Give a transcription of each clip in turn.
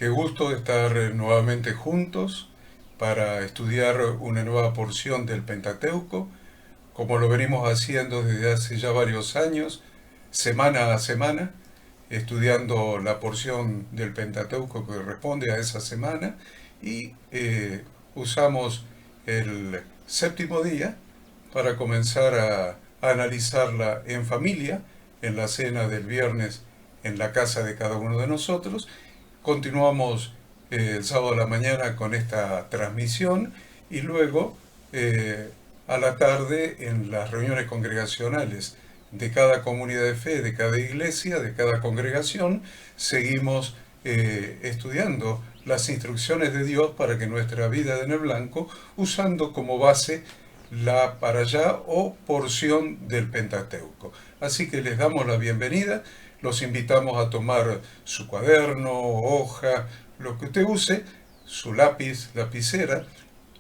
Qué gusto estar nuevamente juntos para estudiar una nueva porción del Pentateuco, como lo venimos haciendo desde hace ya varios años, semana a semana, estudiando la porción del Pentateuco que corresponde a esa semana y usamos el séptimo día para comenzar a analizarla en familia, en la cena del viernes en la casa de cada uno de nosotros. Continuamos el sábado a la mañana con esta transmisión y luego eh, a la tarde en las reuniones congregacionales de cada comunidad de fe, de cada iglesia, de cada congregación, seguimos estudiando las instrucciones de Dios para que nuestra vida en el blanco, usando como base la para allá o porción del Pentateuco. Así que les damos la bienvenida, los invitamos a tomar su cuaderno, hoja, lo que usted use, su lápiz, lapicera,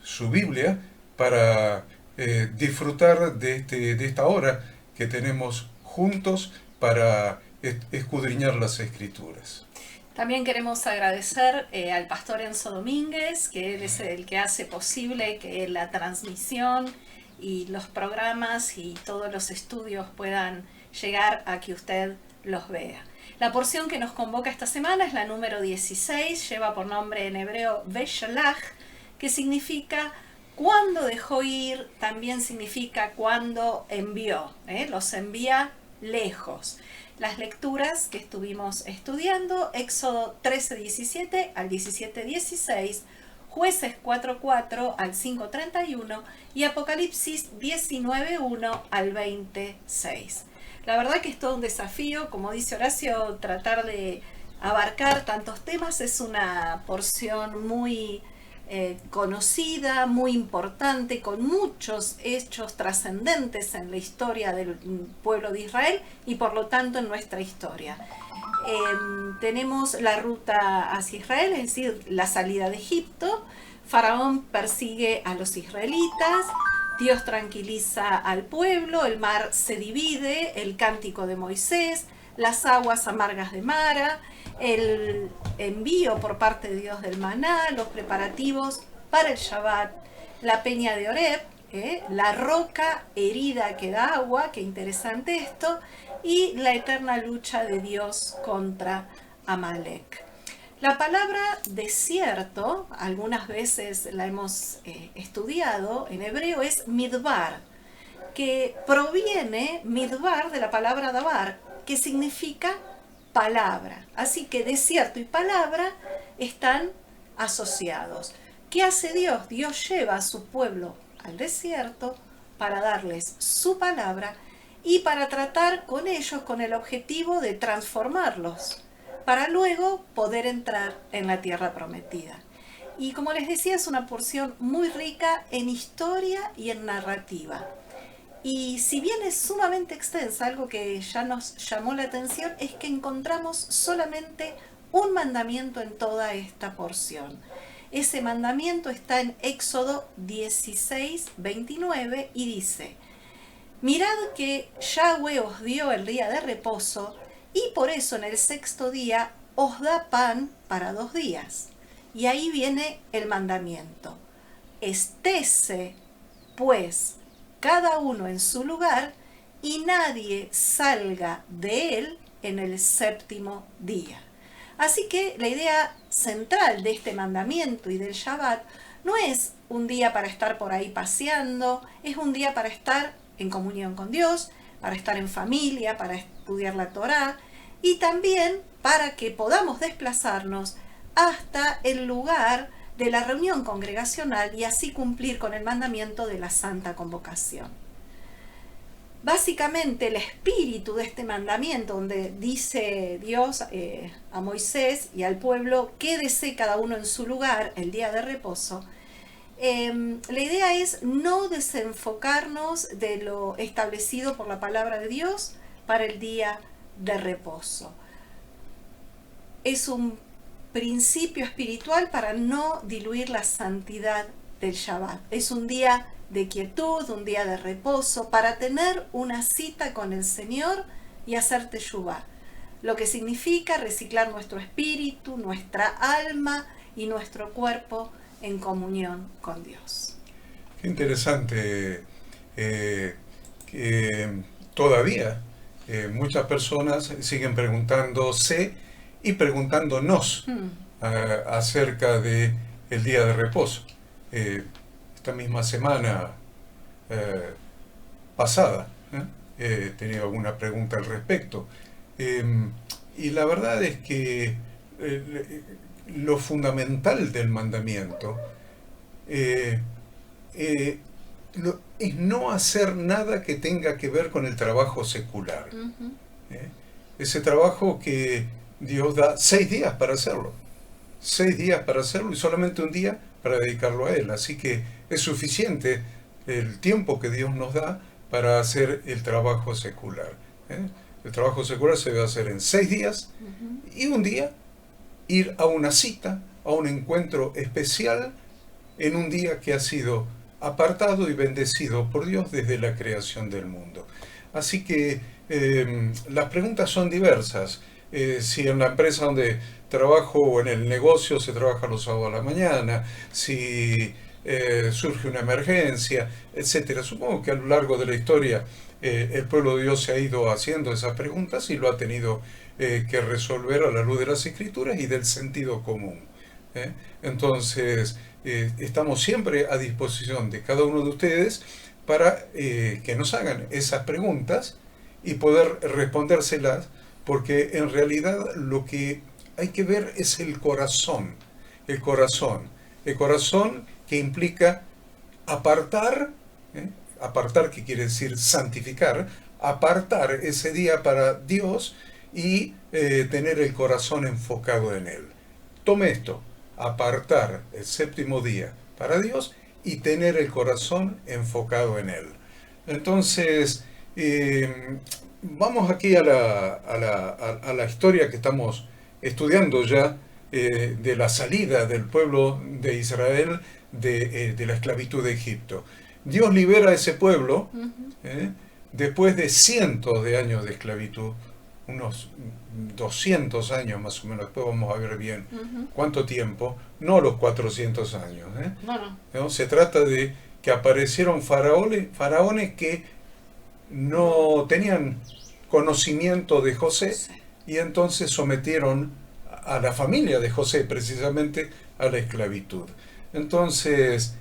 su Biblia, para disfrutar de esta hora que tenemos juntos para escudriñar las Escrituras. También queremos agradecer al pastor Enzo Domínguez, que él es el que hace posible que la transmisión y los programas y todos los estudios puedan llegar a que usted los vea. La porción que nos convoca esta semana es la número 16, lleva por nombre en hebreo Veshalach, que significa cuando dejó ir, también significa cuando envió, los envía lejos. Las lecturas que estuvimos estudiando, Éxodo 13:17 al 17:16, Jueces 4:4 al 5:31 y Apocalipsis 19:1 al 20:6. La verdad que es todo un desafío, como dice Horacio, tratar de abarcar tantos temas. Es una porción muy conocida, muy importante, con muchos hechos trascendentes en la historia del pueblo de Israel y por lo tanto en nuestra historia. Tenemos la ruta hacia Israel, es decir, la salida de Egipto. Faraón persigue a los israelitas, Dios tranquiliza al pueblo, el mar se divide, el cántico de Moisés, las aguas amargas de Mara, el envío por parte de Dios del maná, los preparativos para el Shabbat, la peña de Oreb, la roca herida que da agua, qué interesante esto, y la eterna lucha de Dios contra Amalek. La palabra desierto, algunas veces la hemos estudiado en hebreo, es midbar, que proviene midbar de la palabra dabar, que significa palabra. Así que desierto y palabra están asociados. ¿Qué hace Dios? Dios lleva a su pueblo al desierto para darles su palabra y para tratar con ellos con el objetivo de transformarlos, para luego poder entrar en la tierra prometida. Y como les decía, es una porción muy rica en historia y en narrativa. Y si bien es sumamente extensa, algo que ya nos llamó la atención es que encontramos solamente un mandamiento en toda esta porción. Ese mandamiento está en Éxodo 16:29 y dice: mirad que Yahweh os dio el día de reposo y por eso en el sexto día os da pan para 2 días. Y ahí viene el mandamiento: estése pues cada uno en su lugar y nadie salga de él en el séptimo día. Así que la idea central de este mandamiento y del Shabbat no es un día para estar por ahí paseando, es un día para estar en comunión con Dios, para estar en familia, para estudiar la Torá y también para que podamos desplazarnos hasta el lugar de la reunión congregacional y así cumplir con el mandamiento de la Santa Convocación. Básicamente el espíritu de este mandamiento, donde dice Dios a Moisés y al pueblo: quédese cada uno en su lugar el día de reposo, la idea es no desenfocarnos de lo establecido por la palabra de Dios para el día de reposo. Es un principio espiritual para no diluir la santidad del Shabbat. Es un día de quietud, un día de reposo, para tener una cita con el Señor y hacer teshuvá. lo que significa reciclar nuestro espíritu, nuestra alma y nuestro cuerpo en comunión con Dios. Qué interesante que todavía muchas personas siguen preguntándose y preguntándonos acerca de el día de reposo. Esta misma semana pasada he tenido alguna pregunta al respecto. Y la verdad es que lo fundamental del mandamiento es no hacer nada que tenga que ver con el trabajo secular. Ese trabajo que Dios da 6 días para hacerlo. 6 días para hacerlo y solamente un día para dedicarlo a Él. Así que es suficiente el tiempo que Dios nos da para hacer el trabajo secular. El trabajo secular se debe hacer en 6 días y un día ir a una cita, a un encuentro especial en un día que ha sido apartado y bendecido por Dios desde la creación del mundo. Así que las preguntas son diversas. Si en la empresa donde trabajo o en el negocio se trabaja los sábados a la mañana, si surge una emergencia, etcétera. Supongo que a lo largo de la historia el pueblo de Dios se ha ido haciendo esas preguntas y lo ha tenido que resolver a la luz de las Escrituras y del sentido común. Entonces, estamos siempre a disposición de cada uno de ustedes para que nos hagan esas preguntas y poder respondérselas, porque en realidad lo que hay que ver es el corazón, el corazón que implica apartar, apartar que quiere decir santificar, apartar ese día para Dios y tener el corazón enfocado en Él. Tome esto, apartar el 7º día para Dios y tener el corazón enfocado en Él. Entonces, vamos aquí a la historia que estamos estudiando ya de la salida del pueblo de Israel de la esclavitud de Egipto. Dios libera a ese pueblo después de cientos de años de esclavitud, unos 200 años más o menos, después vamos a ver bien cuánto tiempo, no los 400 años. ¿No? Se trata de que aparecieron faraones que no tenían conocimiento de José y entonces sometieron a la familia de José precisamente a la esclavitud. Entonces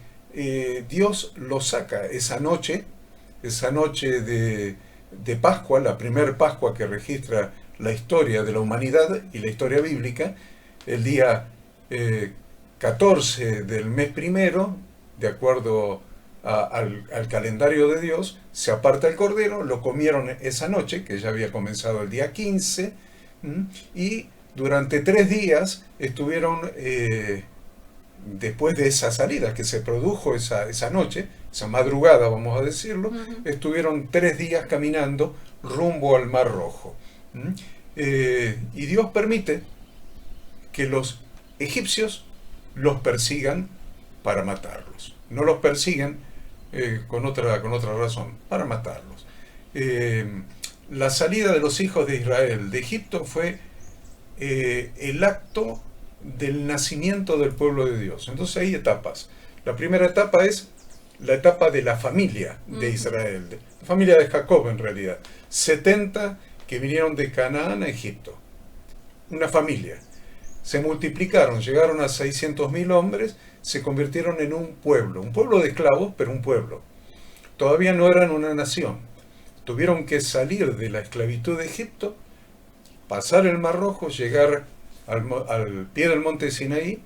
Dios lo saca esa noche de Pascua, la primer Pascua que registra la historia de la humanidad y la historia bíblica, el día 14 del mes primero, de acuerdo al calendario de Dios, se aparta el cordero, lo comieron esa noche, que ya había comenzado el día 15, y durante 3 días estuvieron, después de esa salida que se produjo esa noche, esa madrugada vamos a decirlo, estuvieron 3 días caminando rumbo al Mar Rojo. Y Dios permite que los egipcios los persigan para matarlos. No los persiguen con otra razón, para matarlos. La salida de los hijos de Israel de Egipto fue el acto del nacimiento del pueblo de Dios. Entonces hay etapas. La primera etapa es la etapa de la familia de Israel, la familia de Jacob en realidad. 70 que vinieron de Canaán a Egipto. Una familia. Se multiplicaron, llegaron a 600.000 hombres, se convirtieron en un pueblo de esclavos, pero un pueblo. Todavía no eran una nación. Tuvieron que salir de la esclavitud de Egipto, pasar el Mar Rojo, llegar al pie del monte Sinaí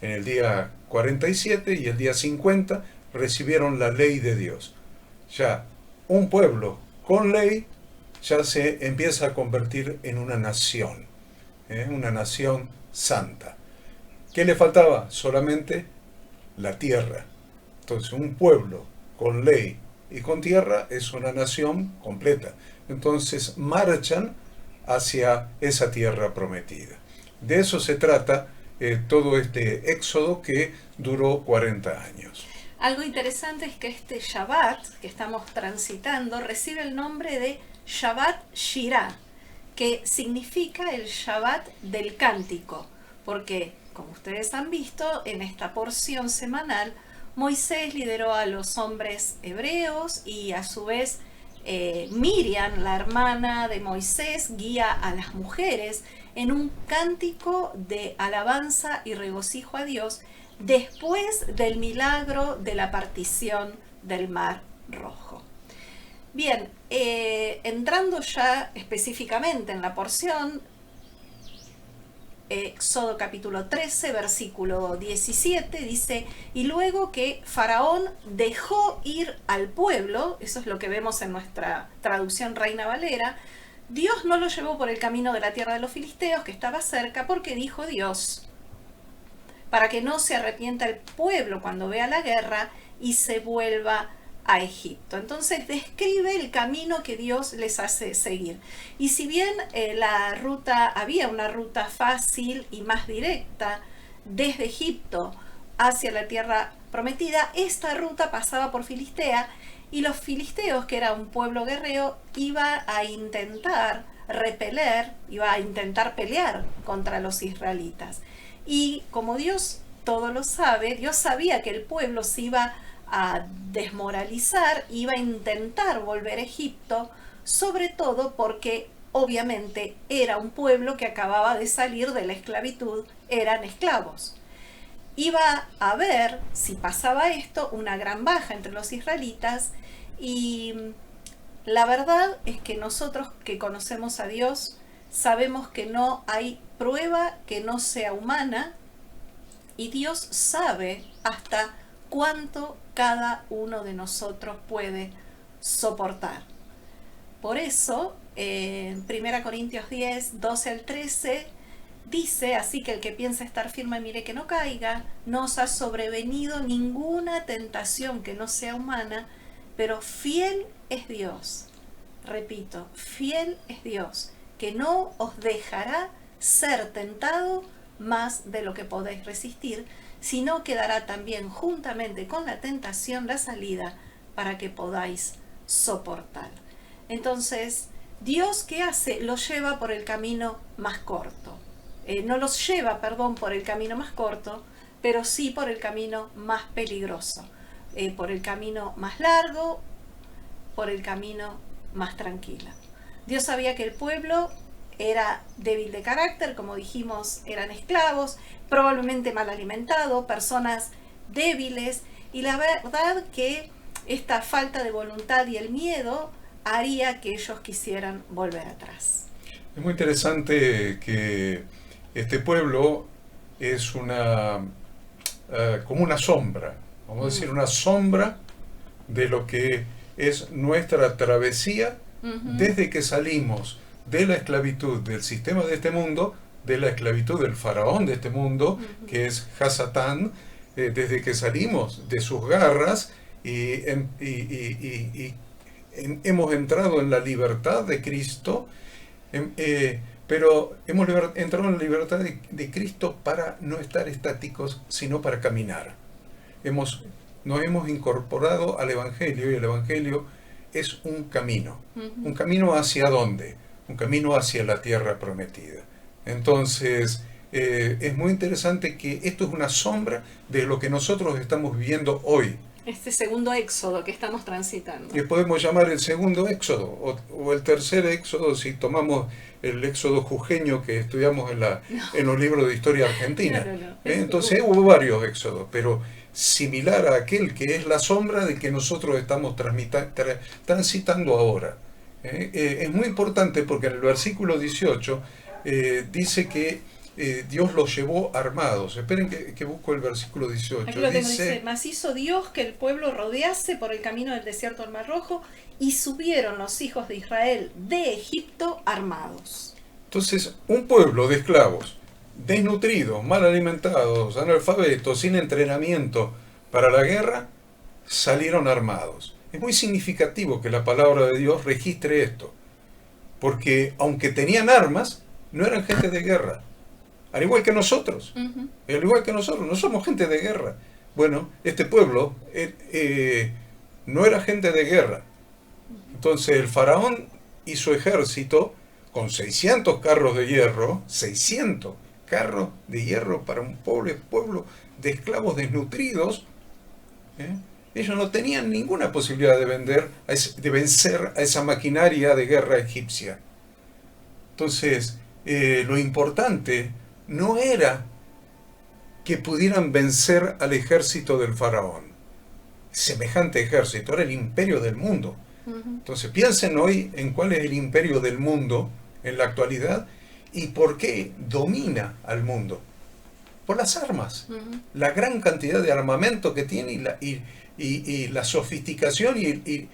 en el día 47 y el día 50 recibieron la ley de Dios. Ya un pueblo con ley ya se empieza a convertir en una nación santa. ¿Qué le faltaba? Solamente la tierra. Entonces un pueblo con ley y con tierra es una nación completa. Entonces marchan hacia esa tierra prometida. De eso se trata todo este éxodo que duró 40 años. Algo interesante es que este Shabbat que estamos transitando recibe el nombre de Shabbat Shirah, que significa el Shabbat del cántico, porque, como ustedes han visto, en esta porción semanal, Moisés lideró a los hombres hebreos y a su vez Miriam, la hermana de Moisés, guía a las mujeres en un cántico de alabanza y regocijo a Dios después del milagro de la partición del Mar Rojo. Bien, entrando ya específicamente en la porción, Éxodo capítulo 13, versículo 17, dice: y luego que Faraón dejó ir al pueblo, eso es lo que vemos en nuestra traducción Reina Valera, Dios no lo llevó por el camino de la tierra de los filisteos, que estaba cerca, porque dijo Dios, para que no se arrepienta el pueblo cuando vea la guerra y se vuelva a Egipto. Entonces describe el camino que Dios les hace seguir. Y si bien había una ruta fácil y más directa desde Egipto hacia la tierra prometida, esta ruta pasaba por Filistea, y los filisteos, que era un pueblo guerrero, iba a intentar repeler, iba a intentar pelear contra los israelitas. Y como Dios todo lo sabe, Dios sabía que el pueblo se iba a desmoralizar, iba a intentar volver a Egipto, sobre todo porque obviamente era un pueblo que acababa de salir de la esclavitud, eran esclavos. Iba a haber, si pasaba esto, una gran baja entre los israelitas, y la verdad es que nosotros que conocemos a Dios sabemos que no hay prueba que no sea humana, y Dios sabe hasta cuánto cada uno de nosotros puede soportar. Por eso, en 1 Corintios 10, 12 al 13, dice: así que el que piensa estar firme mire que no caiga, no os ha sobrevenido ninguna tentación que no sea humana, pero fiel es Dios. Repito, fiel es Dios, que no os dejará ser tentado más de lo que podéis resistir, sino que dará también juntamente con la tentación la salida para que podáis soportar. Entonces, Dios, ¿qué hace? Los lleva por el camino más corto. No los lleva, por el camino más corto, pero sí por el camino más peligroso, por el camino más largo, por el camino más tranquilo. Dios sabía que el pueblo era débil de carácter, como dijimos, eran esclavos, probablemente mal alimentados, personas débiles, y la verdad que esta falta de voluntad y el miedo haría que ellos quisieran volver atrás. Es muy interesante que este pueblo es como una sombra, vamos a decir, una sombra de lo que es nuestra travesía desde que salimos de la esclavitud del sistema de este mundo, de la esclavitud del faraón de este mundo, que es Hasatán, desde que salimos de sus garras y hemos entrado en la libertad de Cristo, pero hemos entrado en la libertad de Cristo para no estar estáticos, sino para caminar. Nos hemos incorporado al Evangelio, y el Evangelio es un camino. ¿Un camino hacia dónde? Un camino hacia la tierra prometida. Entonces, es muy interesante que esto es una sombra de lo que nosotros estamos viviendo hoy. Este segundo éxodo que estamos transitando. Y podemos llamar el segundo éxodo, o el tercer éxodo, si tomamos el éxodo jujeño que estudiamos en los libros de historia argentina. No. Entonces hubo varios éxodos, pero similar a aquel que es la sombra de que nosotros estamos transitando ahora. Es muy importante porque en el versículo 18 dice que Dios los llevó armados. Esperen que busco el versículo 18. Aquí lo tengo, dice: mas hizo Dios que el pueblo rodease por el camino del desierto del Mar Rojo, y subieron los hijos de Israel de Egipto armados. Entonces, un pueblo de esclavos, desnutridos, mal alimentados, analfabetos, sin entrenamiento para la guerra, salieron armados. Es muy significativo que la palabra de Dios registre esto, porque aunque tenían armas, no eran gente de guerra. Al igual que nosotros, no somos gente de guerra. Bueno, este pueblo no era gente de guerra. Entonces el faraón y su ejército, con 600 carros de hierro, 600 carros de hierro para un pobre pueblo de esclavos desnutridos, ¿eh? Ellos no tenían ninguna posibilidad de vencer a esa maquinaria de guerra egipcia. Entonces, lo importante no era que pudieran vencer al ejército del faraón. Semejante ejército era el imperio del mundo. Entonces, piensen hoy en cuál es el imperio del mundo en la actualidad y por qué domina al mundo. Por las armas. La gran cantidad de armamento que tiene y la sofisticación y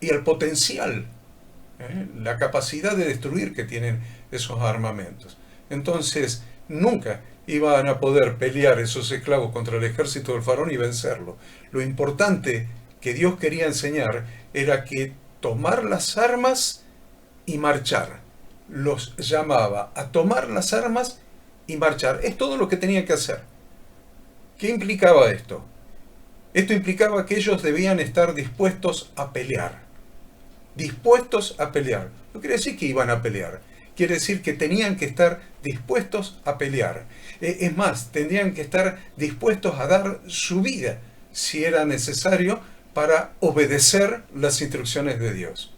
el potencial, la capacidad de destruir que tienen esos armamentos. Entonces, nunca iban a poder pelear esos esclavos contra el ejército del faraón y vencerlo. Lo importante que Dios quería enseñar era que tomar las armas y marchar. Los llamaba a tomar las armas y marchar. Es todo lo que tenían que hacer. ¿Qué implicaba esto? Esto implicaba que ellos debían estar dispuestos a pelear. Dispuestos a pelear. No quiere decir que iban a pelear. Quiere decir que tenían que estar dispuestos a pelear. Es más, tendrían que estar dispuestos a dar su vida, si era necesario, para obedecer las instrucciones de Dios.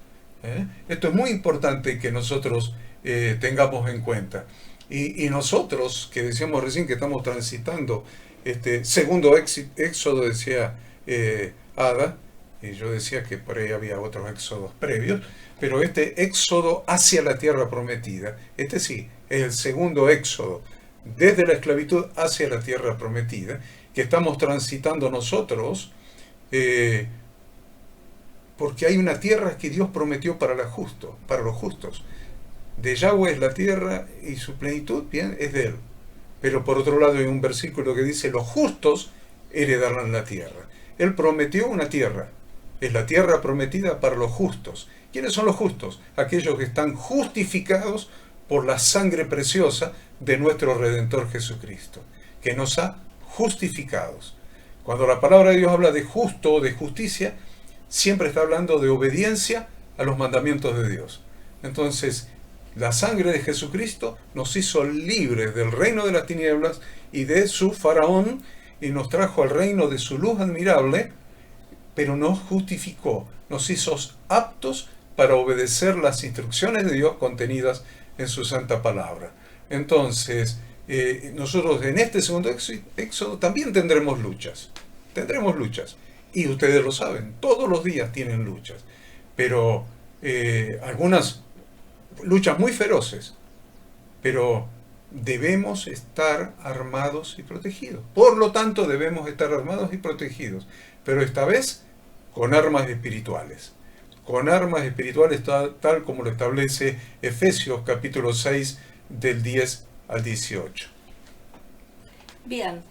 Esto es muy importante que nosotros tengamos en cuenta. Y nosotros, que decíamos recién que estamos transitando este segundo éxodo, decía Ada, y yo decía que por ahí había otros éxodos previos, pero este éxodo hacia la tierra prometida, este sí, es el segundo éxodo, desde la esclavitud hacia la tierra prometida, que estamos transitando nosotros, porque hay una tierra que Dios prometió para los justos. De Yahweh es la tierra y su plenitud, bien, es de Él. Pero por otro lado hay un versículo que dice, los justos heredarán la tierra. Él prometió una tierra, es la tierra prometida para los justos. ¿Quiénes son los justos? Aquellos que están justificados por la sangre preciosa de nuestro Redentor Jesucristo, que nos ha justificados. Cuando la palabra de Dios habla de justo o de justicia, siempre está hablando de obediencia a los mandamientos de Dios. Entonces, la sangre de Jesucristo nos hizo libres del reino de las tinieblas y de su faraón y nos trajo al reino de su luz admirable, pero nos justificó, nos hizo aptos para obedecer las instrucciones de Dios contenidas en su santa palabra. Entonces, nosotros en este segundo éxodo también tendremos luchas. Y ustedes lo saben, todos los días tienen luchas. Pero algunas luchas muy feroces. Pero debemos estar armados y protegidos. Por lo tanto, debemos estar armados y protegidos. Pero esta vez con armas espirituales. Con armas espirituales tal como lo establece Efesios capítulo 6 del 10 al 18. Bien,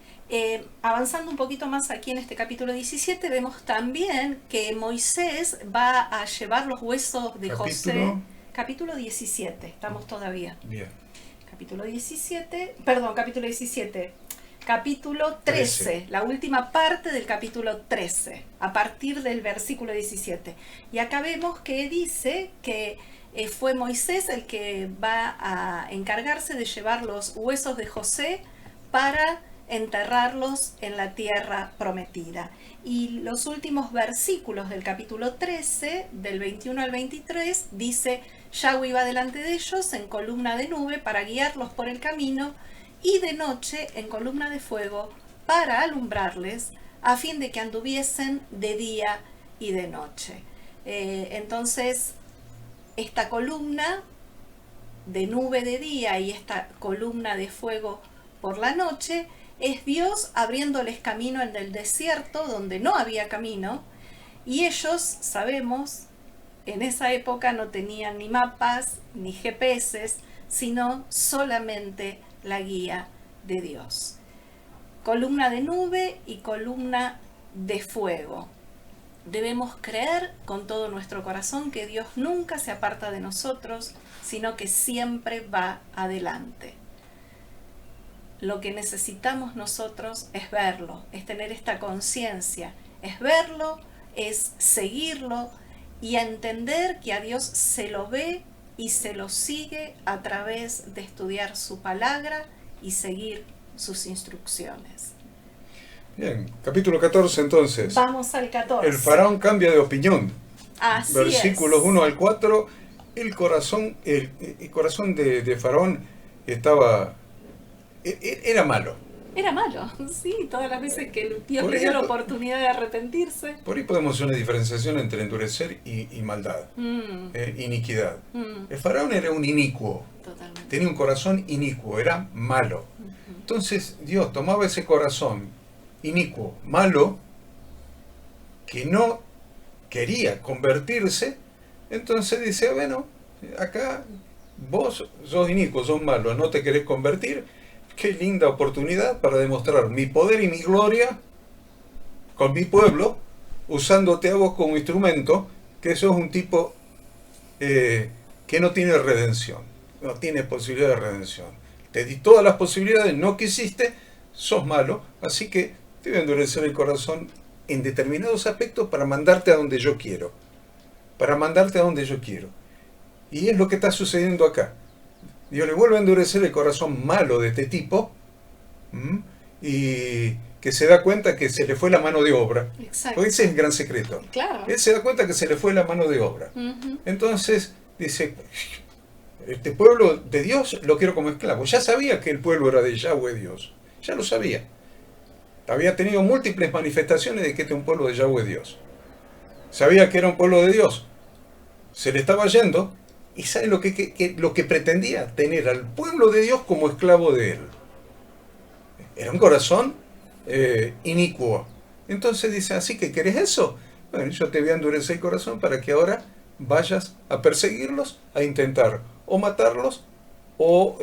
avanzando un poquito más aquí en este capítulo 17, vemos también que Moisés va a llevar los huesos de José. Capítulo 17, estamos todavía. Bien. Capítulo 17, capítulo 13, la última parte del capítulo 13, a partir del versículo 17. Y acá vemos que dice que fue Moisés el que va a encargarse de llevar los huesos de José para enterrarlos en la tierra prometida. Y los últimos versículos del capítulo 13, del 21 al 23, dice: Yahweh iba delante de ellos en columna de nube para guiarlos por el camino, y de noche en columna de fuego para alumbrarles, a fin de que anduviesen de día y de noche. Entonces, esta columna de nube de día y esta columna de fuego por la noche es Dios abriéndoles camino en el desierto donde no había camino, y ellos, sabemos, en esa época no tenían ni mapas ni GPS, sino solamente la guía de Dios. Columna de nube y columna de fuego. Debemos creer con todo nuestro corazón que Dios nunca se aparta de nosotros, sino que siempre va adelante. Lo que necesitamos nosotros es verlo, es tener esta conciencia, es verlo, es seguirlo y entender que a Dios se lo ve y se lo sigue a través de estudiar su palabra y seguir sus instrucciones. Bien, capítulo 14 entonces. Vamos al 14. El faraón cambia de opinión. Así Versículos es. 1 al 4. El corazón de Faraón era malo. Era malo, sí, todas las veces que Dios Por le dio la ejemplo, oportunidad de arrepentirse. Por ahí podemos hacer una diferenciación entre endurecer y maldad, iniquidad. El faraón era un inicuo, Totalmente. tenía un corazón inicuo, era malo. Entonces Dios tomaba ese corazón inicuo, malo, que no quería convertirse, entonces dice, bueno, acá vos sos inicuo, sos malo, no te querés convertir, qué linda oportunidad para demostrar mi poder y mi gloria con mi pueblo, usándote a vos como instrumento, que sos un tipo que no tiene redención, no tiene posibilidad de redención. Te di todas las posibilidades, no quisiste, sos malo, así que te voy a endurecer el corazón en determinados aspectos para mandarte a donde yo quiero. Para mandarte a donde yo quiero. Y es lo que está sucediendo acá. Dios le vuelve a endurecer el corazón malo de este tipo, y que se da cuenta que se le fue la mano de obra. Exacto. Porque ese es el gran secreto. Claro. Él se da cuenta que se le fue la mano de obra. Entonces dice, este pueblo de Dios lo quiero como esclavo. Ya sabía que el pueblo era de Yahweh Dios. Ya lo sabía. Había tenido múltiples manifestaciones de que este es un pueblo de Yahweh Dios. Sabía que era un pueblo de Dios. Se le estaba yendo. ¿Y sabe lo que pretendía? Tener al pueblo de Dios como esclavo de él. Era un corazón inicuo. Entonces dice, ¿así que querés eso? Bueno, yo te voy a endurecer el corazón para que ahora vayas a perseguirlos, a intentar o matarlos o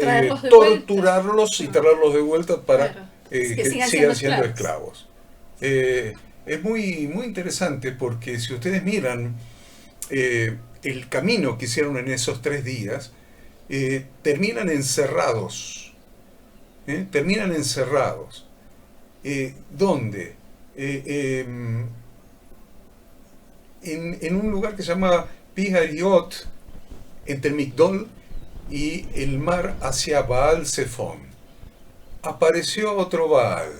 torturarlos y traerlos de vuelta para que sigan siendo esclavos. Es muy, muy interesante porque si ustedes miran el camino que hicieron en esos 3 días, terminan encerrados. Terminan encerrados. ¿Dónde? En un lugar que se llama Pihariot, entre Migdol y el mar hacia Baal Zephón. Apareció otro Baal.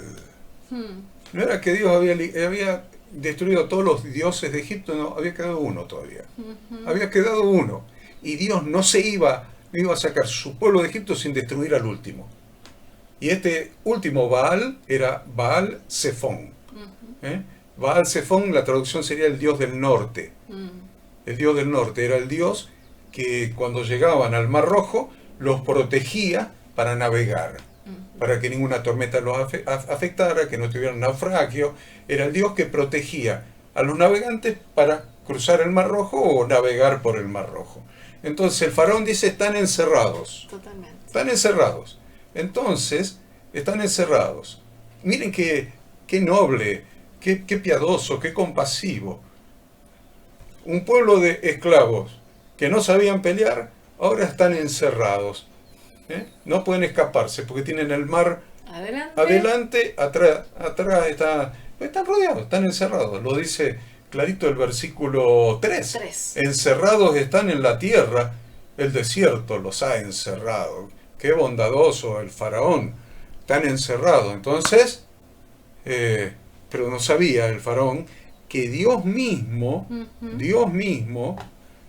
No era que Dios había destruido todos los dioses de Egipto, no, había quedado uno todavía. Había quedado uno. Y Dios no iba a sacar su pueblo de Egipto sin destruir al último. Y este último Baal era Baal Zephón. Baal Zephón, la traducción sería el dios del norte. El dios del norte era el dios que cuando llegaban al Mar Rojo los protegía para navegar, para que ninguna tormenta los afectara, que no tuvieran naufragio. Era el dios que protegía a los navegantes para cruzar el Mar Rojo o navegar por el Mar Rojo. Entonces el faraón dice, están encerrados. Totalmente. Están encerrados. Entonces, están encerrados. Miren qué noble, qué piadoso, qué compasivo. Un pueblo de esclavos que no sabían pelear, ahora están encerrados. No pueden escaparse porque tienen el mar adelante, atrás están rodeados, están encerrados. Lo dice clarito el versículo 3. Encerrados están en la tierra, el desierto los ha encerrado. Qué bondadoso el faraón, tan encerrado. Entonces, pero no sabía el faraón que Dios mismo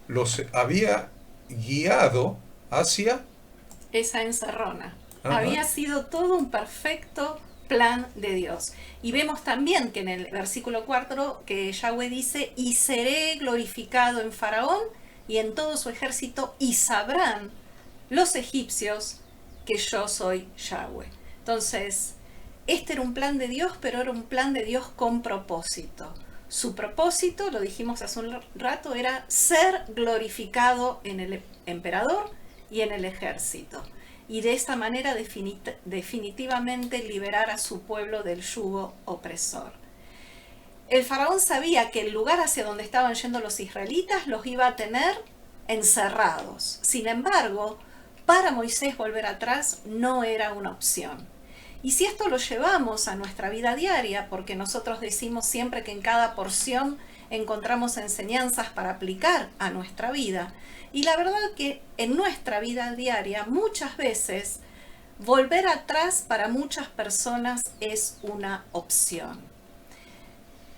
los había guiado hacia esa encerrona. Había sido todo un perfecto plan de Dios. Y vemos también que en el versículo 4 que Yahweh dice, y seré glorificado en Faraón y en todo su ejército, y sabrán los egipcios que yo soy Yahweh. Entonces, este era un plan de Dios, pero era un plan de Dios con propósito. Su propósito, lo dijimos hace un rato, era ser glorificado en el emperador y en el ejército. Y de esta manera definitivamente liberar a su pueblo del yugo opresor. El faraón sabía que el lugar hacia donde estaban yendo los israelitas los iba a tener encerrados. Sin embargo, para Moisés volver atrás no era una opción. Y si esto lo llevamos a nuestra vida diaria, porque nosotros decimos siempre que en cada porción encontramos enseñanzas para aplicar a nuestra vida, Y la verdad que en nuestra vida diaria muchas veces volver atrás para muchas personas es una opción.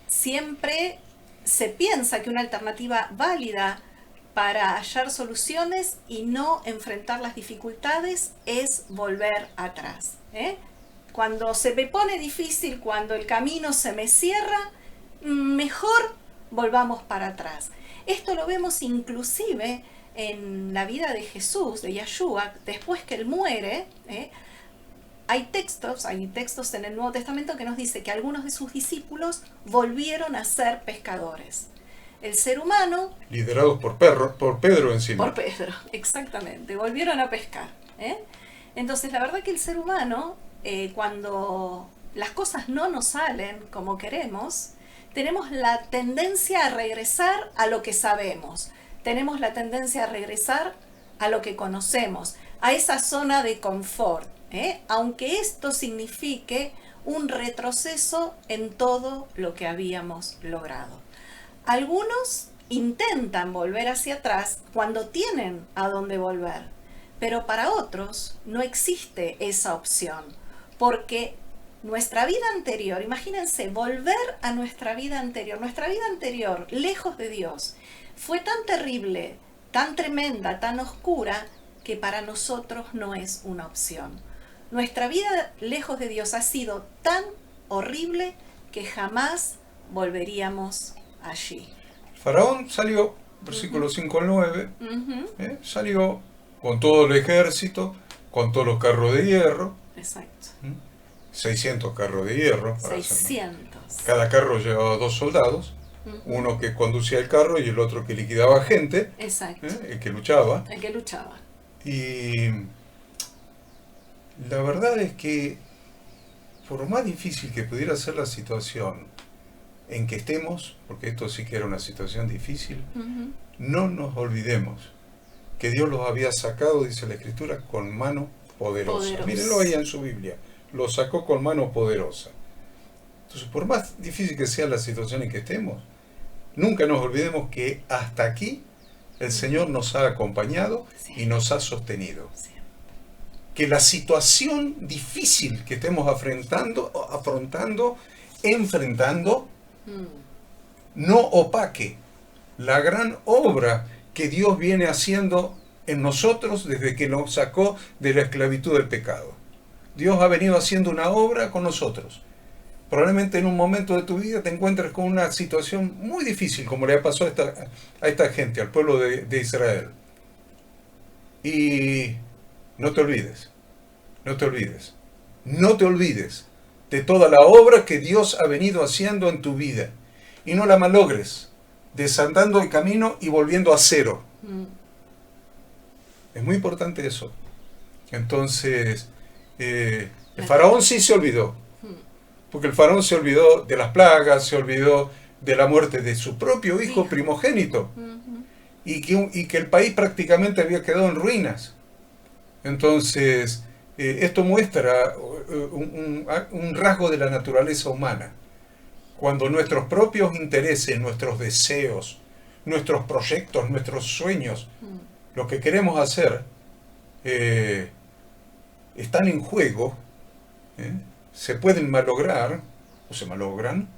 Siempre se piensa que una alternativa válida para hallar soluciones y no enfrentar las dificultades es volver atrás. Cuando se me pone difícil, cuando el camino se me cierra, mejor volvamos para atrás. Esto lo vemos inclusive en la vida de Jesús, de Yeshua, después que él muere. Hay textos en el Nuevo Testamento que nos dice que algunos de sus discípulos volvieron a ser pescadores. El ser humano... Liderados por Pedro encima. Por Pedro, exactamente. Volvieron a pescar. Entonces, la verdad que el ser humano, cuando las cosas no nos salen como queremos, tenemos la tendencia a regresar a lo que sabemos. Tenemos la tendencia a regresar a lo que conocemos, a esa zona de confort. Aunque esto signifique un retroceso en todo lo que habíamos logrado. Algunos intentan volver hacia atrás cuando tienen a dónde volver, pero para otros no existe esa opción, porque nuestra vida anterior, imagínense, volver a nuestra vida anterior, lejos de Dios, fue tan terrible, tan tremenda, tan oscura, que para nosotros no es una opción. Nuestra vida lejos de Dios ha sido tan horrible que jamás volveríamos allí. Faraón salió, versículo 5 al 9, salió con todo el ejército, con todos los carros de hierro. Exacto. 600 carros de hierro. 600. Cada carro llevaba 2 soldados, uno que conducía el carro y el otro que liquidaba gente. Exacto. El que luchaba. El que luchaba. Y la verdad es que, por más difícil que pudiera ser la situación en que estemos, porque esto sí que era una situación difícil, no nos olvidemos que Dios los había sacado, dice la Escritura, con mano poderosa. Mírenlo ahí en su Biblia, los sacó con mano poderosa. Entonces, por más difícil que sea la situación en que estemos, nunca nos olvidemos que hasta aquí el Señor nos ha acompañado y nos ha sostenido. Que la situación difícil que estemos enfrentando, no opaque la gran obra que Dios viene haciendo en nosotros desde que nos sacó de la esclavitud del pecado. Dios ha venido haciendo una obra con nosotros. Probablemente en un momento de tu vida te encuentres con una situación muy difícil, como le pasó a esta gente, al pueblo de Israel. Y no te olvides de toda la obra que Dios ha venido haciendo en tu vida. Y no la malogres, desandando el camino y volviendo a cero. Es muy importante eso. Entonces, el faraón sí se olvidó. Porque el faraón se olvidó de las plagas, se olvidó de la muerte de su propio hijo primogénito. Y que el país prácticamente había quedado en ruinas. Entonces, esto muestra un rasgo de la naturaleza humana. Cuando nuestros propios intereses, nuestros deseos, nuestros proyectos, nuestros sueños, lo que queremos hacer, están en juego, se pueden malograr, o se malogran,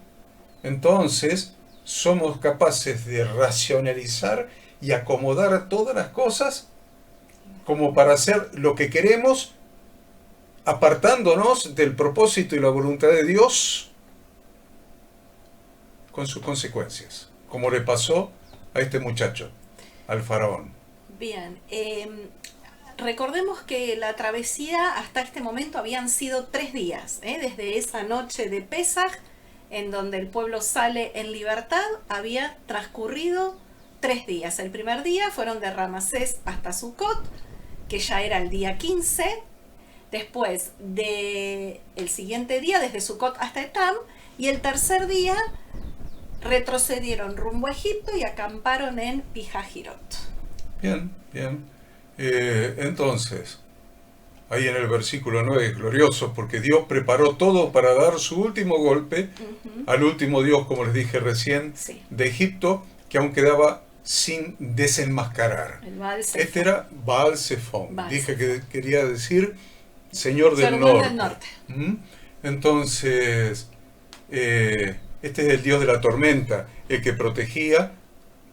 entonces somos capaces de racionalizar y acomodar todas las cosas como para hacer lo que queremos, apartándonos del propósito y la voluntad de Dios con sus consecuencias, como le pasó a este muchacho, al faraón. Bien, recordemos que la travesía hasta este momento habían sido 3 días, desde esa noche de Pesaj, en donde el pueblo sale en libertad, había transcurrido 3 días. El primer día fueron de Ramsés hasta Sucot, que ya era el día 15. Después del siguiente día, desde Sucot hasta Etam, y el tercer día retrocedieron rumbo a Egipto y acamparon en Pijajirot. Bien. Entonces, ahí en el versículo 9 es glorioso, porque Dios preparó todo para dar su último golpe al último Dios, como les dije recién, de Egipto, que aún quedaba sin desenmascarar. El Baal Zephon. Este era Baal Zephon. Baal Dije Zephon. que quería decir Señor del Señor del Norte. Norte. Entonces, este es el dios de la tormenta, el que protegía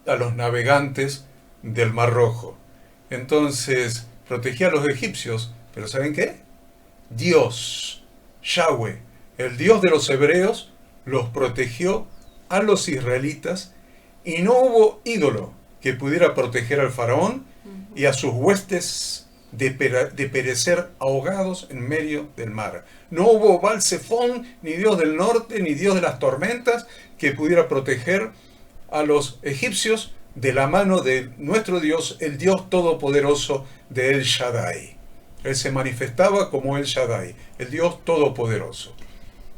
a los navegantes del Mar Rojo. Entonces, protegía a los egipcios, pero ¿saben qué? Dios, Yahweh, el Dios de los hebreos, los protegió a los israelitas y no hubo ídolo que pudiera proteger al faraón y a sus huestes de perecer ahogados en medio del mar. No hubo Baal Zephon, ni Dios del norte, ni Dios de las tormentas, que pudiera proteger a los egipcios de la mano de nuestro Dios, el Dios todopoderoso de El Shaddai. Él se manifestaba como El Shaddai, el Dios todopoderoso.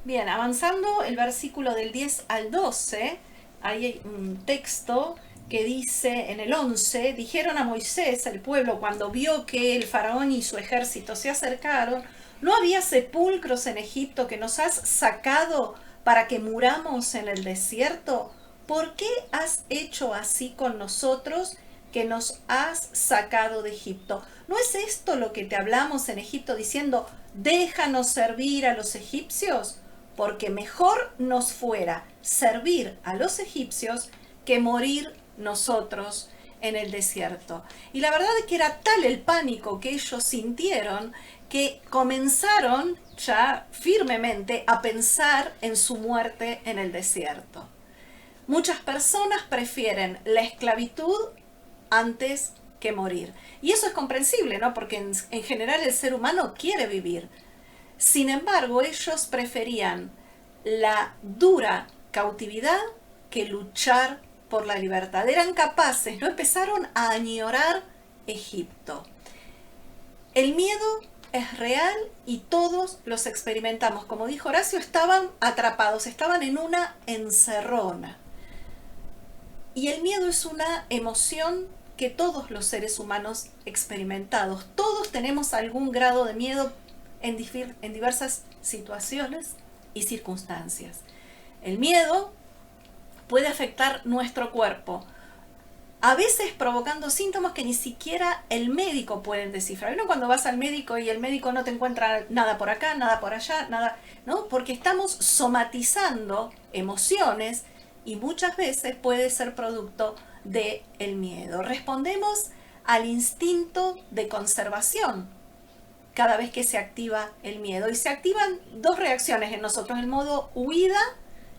Bien, avanzando el versículo del 10 al 12, hay un texto que dice en el 11, dijeron a Moisés, el pueblo, cuando vio que el faraón y su ejército se acercaron, ¿no había sepulcros en Egipto que nos has sacado para que muramos en el desierto? ¿Por qué has hecho así con nosotros que nos has sacado de Egipto? ¿No es esto lo que te hablamos en Egipto diciendo, déjanos servir a los egipcios? Porque mejor nos fuera servir a los egipcios que morir nosotros en el desierto. Y la verdad es que era tal el pánico que ellos sintieron que comenzaron ya firmemente a pensar en su muerte en el desierto. Muchas personas prefieren la esclavitud antes que morir. Y eso es comprensible, ¿no? Porque en general el ser humano quiere vivir. Sin embargo, ellos preferían la dura cautividad que luchar por la libertad. Eran capaces, ¿no? Empezaron a añorar Egipto. El miedo es real y todos los experimentamos. Como dijo Horacio, estaban atrapados, estaban en una encerrona. Y el miedo es una emoción que todos los seres humanos experimentados. Todos tenemos algún grado de miedo en diversas situaciones y circunstancias. El miedo puede afectar nuestro cuerpo, a veces provocando síntomas que ni siquiera el médico puede descifrar. ¿No? Cuando vas al médico y el médico no te encuentra nada por acá, nada por allá, nada, ¿no? Porque estamos somatizando emociones y muchas veces puede ser producto del miedo. Respondemos al instinto de conservación cada vez que se activa el miedo. Y se activan dos reacciones en nosotros, el modo huida,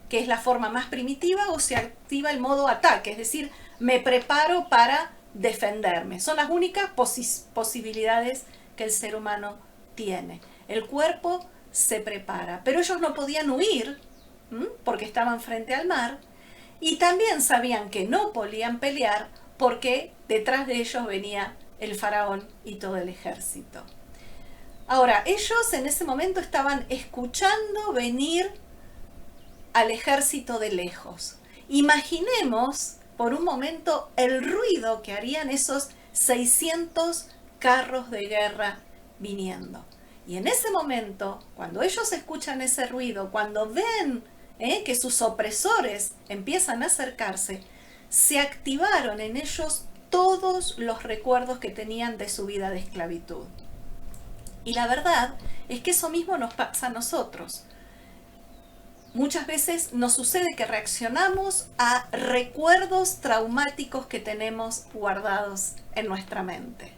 que es la forma más primitiva, o se activa el modo ataque, es decir, me preparo para defenderme. Son las únicas posibilidades que el ser humano tiene. El cuerpo se prepara, pero ellos no podían huir porque estaban frente al mar y también sabían que no podían pelear porque detrás de ellos venía el faraón y todo el ejército. Ahora, ellos en ese momento estaban escuchando venir al ejército de lejos. Imaginemos por un momento el ruido que harían esos 600 carros de guerra viniendo. Y en ese momento, cuando ellos escuchan ese ruido, cuando ven que sus opresores empiezan a acercarse, se activaron en ellos todos los recuerdos que tenían de su vida de esclavitud. Y la verdad es que eso mismo nos pasa a nosotros. Muchas veces nos sucede que reaccionamos a recuerdos traumáticos que tenemos guardados en nuestra mente.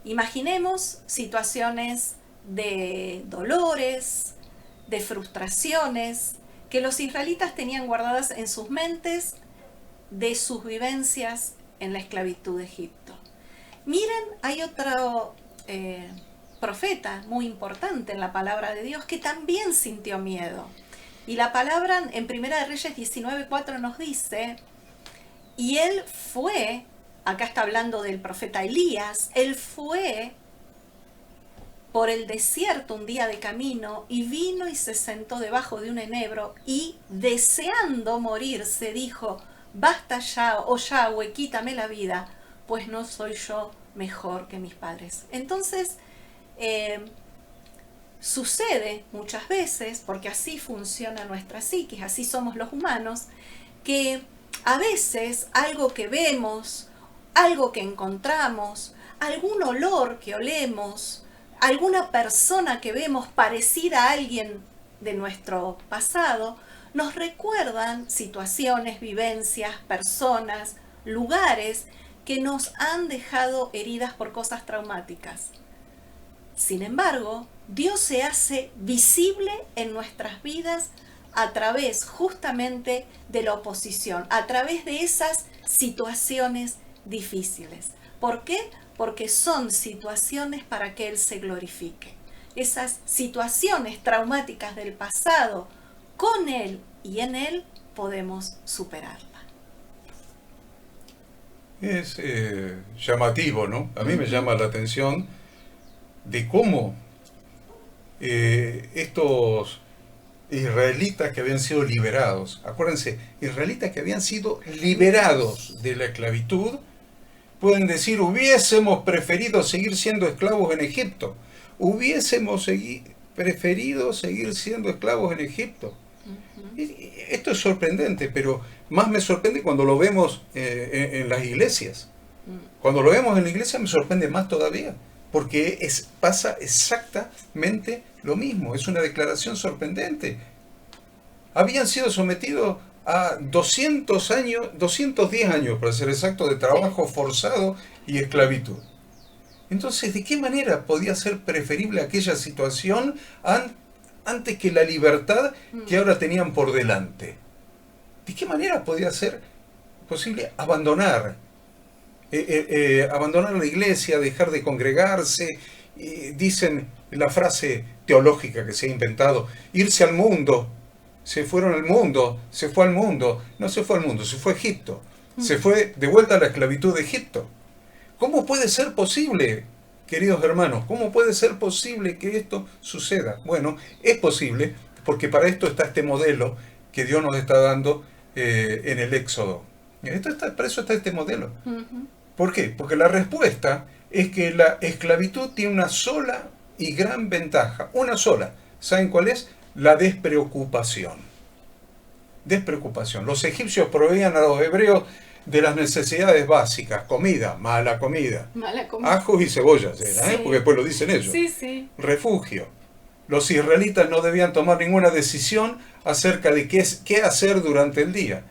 Imaginemos situaciones de dolores, de frustraciones, que los israelitas tenían guardadas en sus mentes de sus vivencias en la esclavitud de Egipto. Miren, hay otro profeta muy importante en la palabra de Dios que también sintió miedo. Y la palabra en Primera de Reyes 19:4 nos dice, y él fue, acá está hablando del profeta Elías, él fue por el desierto un día de camino y vino y se sentó debajo de un enebro y deseando morirse dijo, basta ya, oh Yahweh, quítame la vida, pues no soy yo mejor que mis padres. Entonces, sucede muchas veces, porque así funciona nuestra psiquis, así somos los humanos, que A veces algo que vemos, algo que encontramos, algún olor que olemos, alguna persona que vemos parecida a alguien de nuestro pasado, nos recuerdan situaciones, vivencias, personas, lugares que nos han dejado heridas por cosas traumáticas. Sin embargo, Dios se hace visible en nuestras vidas a través justamente de la oposición, a través de esas situaciones difíciles. ¿Por qué? Porque son situaciones para que Él se glorifique. Esas situaciones traumáticas del pasado, con Él y en Él podemos superarla. Es llamativo, ¿no? A mí me llama la atención de cómo estos israelitas que habían sido liberados, acuérdense, israelitas que habían sido liberados de la esclavitud, pueden decir, hubiésemos preferido seguir siendo esclavos en Egipto, hubiésemos preferido seguir siendo esclavos en Egipto. Esto es sorprendente, pero más me sorprende cuando lo vemos en las iglesias. Cuando lo vemos en la iglesia me sorprende más todavía, porque pasa exactamente lo mismo. Es una declaración sorprendente. Habían sido sometidos a 210 años, para ser exacto, de trabajo forzado y esclavitud. Entonces, ¿de qué manera podía ser preferible aquella situación antes que la libertad que ahora tenían por delante? ¿De qué manera podía ser posible abandonar la iglesia, dejar de congregarse? Dicen la frase teológica que se ha inventado, irse al mundo. Se fueron al mundo, se fue al mundo. No se fue al mundo, se fue a Egipto. Se fue de vuelta a la esclavitud de Egipto. ¿Cómo puede ser posible, queridos hermanos? ¿Cómo puede ser posible que esto suceda? Bueno, es posible porque para esto está este modelo que Dios nos está dando en el Éxodo. Para eso está este modelo. ¿Por qué? Porque la respuesta es que la esclavitud tiene una sola y gran ventaja. Una sola. ¿Saben cuál es? La despreocupación. Despreocupación. Los egipcios proveían a los hebreos de las necesidades básicas, comida, mala comida, ajos y cebollas, era, sí. Porque después lo dicen ellos, sí. Refugio. Los israelitas no debían tomar ninguna decisión acerca de qué hacer durante el día,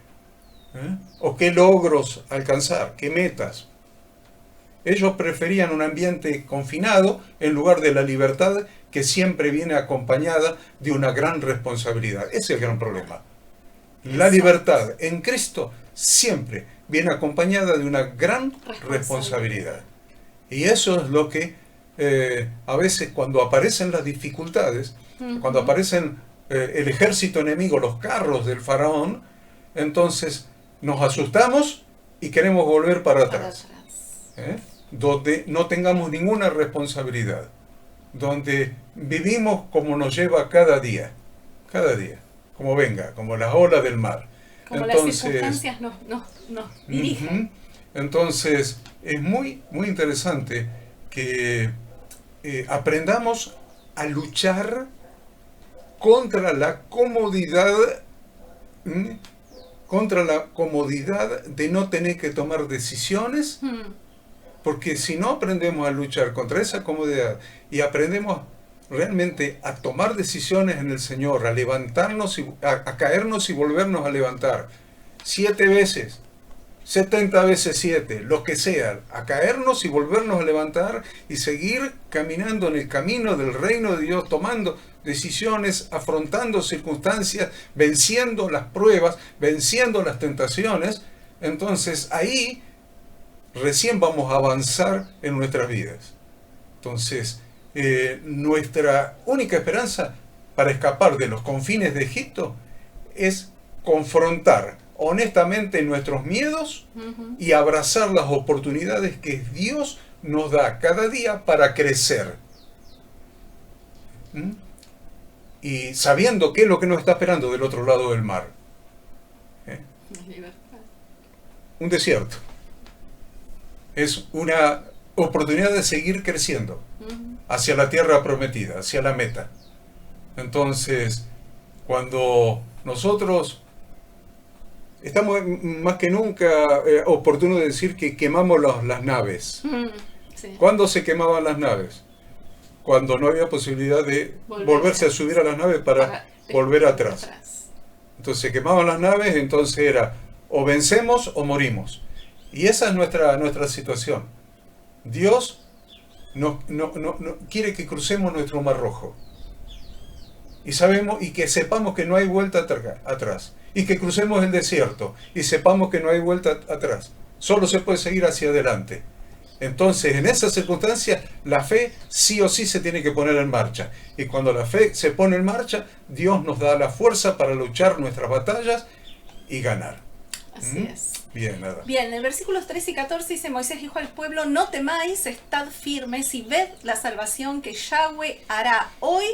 o qué logros alcanzar, qué metas. Ellos preferían un ambiente confinado en lugar de la libertad que siempre viene acompañada de una gran responsabilidad. Ese es el gran problema. La libertad en Cristo siempre viene acompañada de una gran responsabilidad. Y eso es lo que a veces cuando aparecen las dificultades, cuando aparecen el ejército enemigo, los carros del faraón, entonces nos asustamos y queremos volver para atrás. Donde no tengamos ninguna responsabilidad, donde vivimos como nos lleva cada día, como venga, como las olas del mar. Como entonces, las circunstancias nos dirigen. Entonces, es muy, muy interesante que aprendamos a luchar contra la comodidad, de no tener que tomar decisiones, porque si no aprendemos a luchar contra esa comodidad y aprendemos realmente a tomar decisiones en el Señor, a levantarnos, a caernos y volvernos a levantar 7 veces, 70 veces 7, lo que sea, a caernos y volvernos a levantar y seguir caminando en el camino del reino de Dios, tomando decisiones, afrontando circunstancias, venciendo las pruebas, venciendo las tentaciones, entonces ahí recién vamos a avanzar en nuestras vidas. Entonces, nuestra única esperanza para escapar de los confines de Egipto es confrontar honestamente nuestros miedos y abrazar las oportunidades que Dios nos da cada día para crecer. Y sabiendo qué es lo que nos está esperando del otro lado del mar. Un desierto. Es una oportunidad de seguir creciendo hacia la tierra prometida, hacia la meta. Entonces, cuando nosotros estamos más que nunca oportuno de decir que quemamos las naves. Sí. ¿Cuándo se quemaban las naves? Cuando no había posibilidad de volverse a subir a las naves para volver atrás. Entonces se quemaban las naves, entonces era o vencemos o morimos. Y esa es nuestra situación. Dios no quiere que crucemos nuestro mar rojo. Y que sepamos que no hay vuelta atrás. Y que crucemos el desierto y sepamos que no hay vuelta atrás. Solo se puede seguir hacia adelante. Entonces, en esas circunstancias, la fe sí o sí se tiene que poner en marcha. Y cuando la fe se pone en marcha, Dios nos da la fuerza para luchar nuestras batallas y ganar. Así es. Bien, nada. Bien, en versículos 13 y 14 dice: Moisés dijo al pueblo: no temáis, estad firmes y ved la salvación que Yahweh hará hoy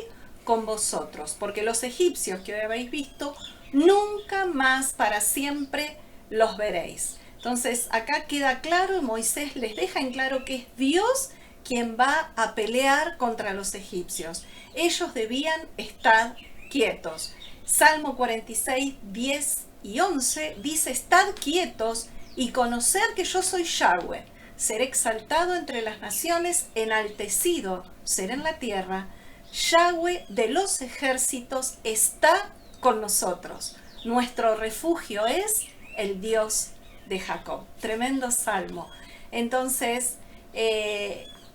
con vosotros, porque los egipcios que hoy habéis visto, nunca más para siempre los veréis. Entonces acá queda claro, Moisés les deja en claro que es Dios quien va a pelear contra los egipcios. Ellos debían estar quietos. Salmo 46, 10 y 11 dice: estad quietos y conocer que yo soy Yahweh. Seré exaltado entre las naciones, enaltecido seré en la tierra. Yahweh de los ejércitos está con nosotros. Nuestro refugio es el Dios de Jacob. Tremendo salmo. Entonces,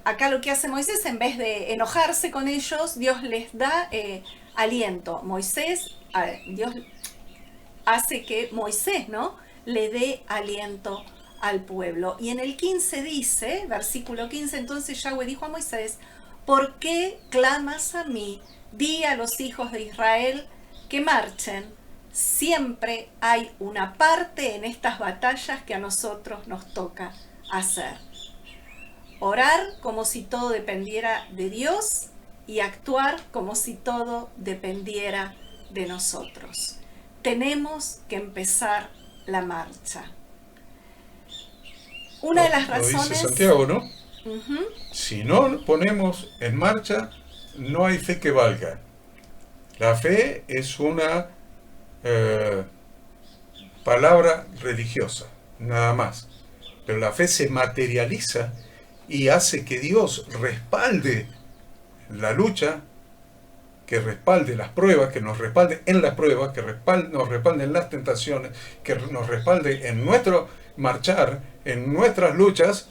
acá lo que hace Moisés, en vez de enojarse con ellos, Dios les da aliento. Dios hace que Moisés, ¿no?, le dé aliento al pueblo. Y en el 15 dice, versículo 15, entonces Yahweh dijo a Moisés: ¿por qué clamas a mí? Di a los hijos de Israel que marchen. Siempre hay una parte en estas batallas que a nosotros nos toca hacer. Orar como si todo dependiera de Dios y actuar como si todo dependiera de nosotros. Tenemos que empezar la marcha. Una de las razones... Lo dice Santiago, ¿no? Uh-huh. Si no ponemos en marcha, no hay fe que valga. La fe es una palabra religiosa, nada más. Pero la fe se materializa y hace que Dios respalde la lucha, que respalde las pruebas, que nos respalde en las pruebas, que nos respalde en las tentaciones, que nos respalde en nuestro marchar, en nuestras luchas.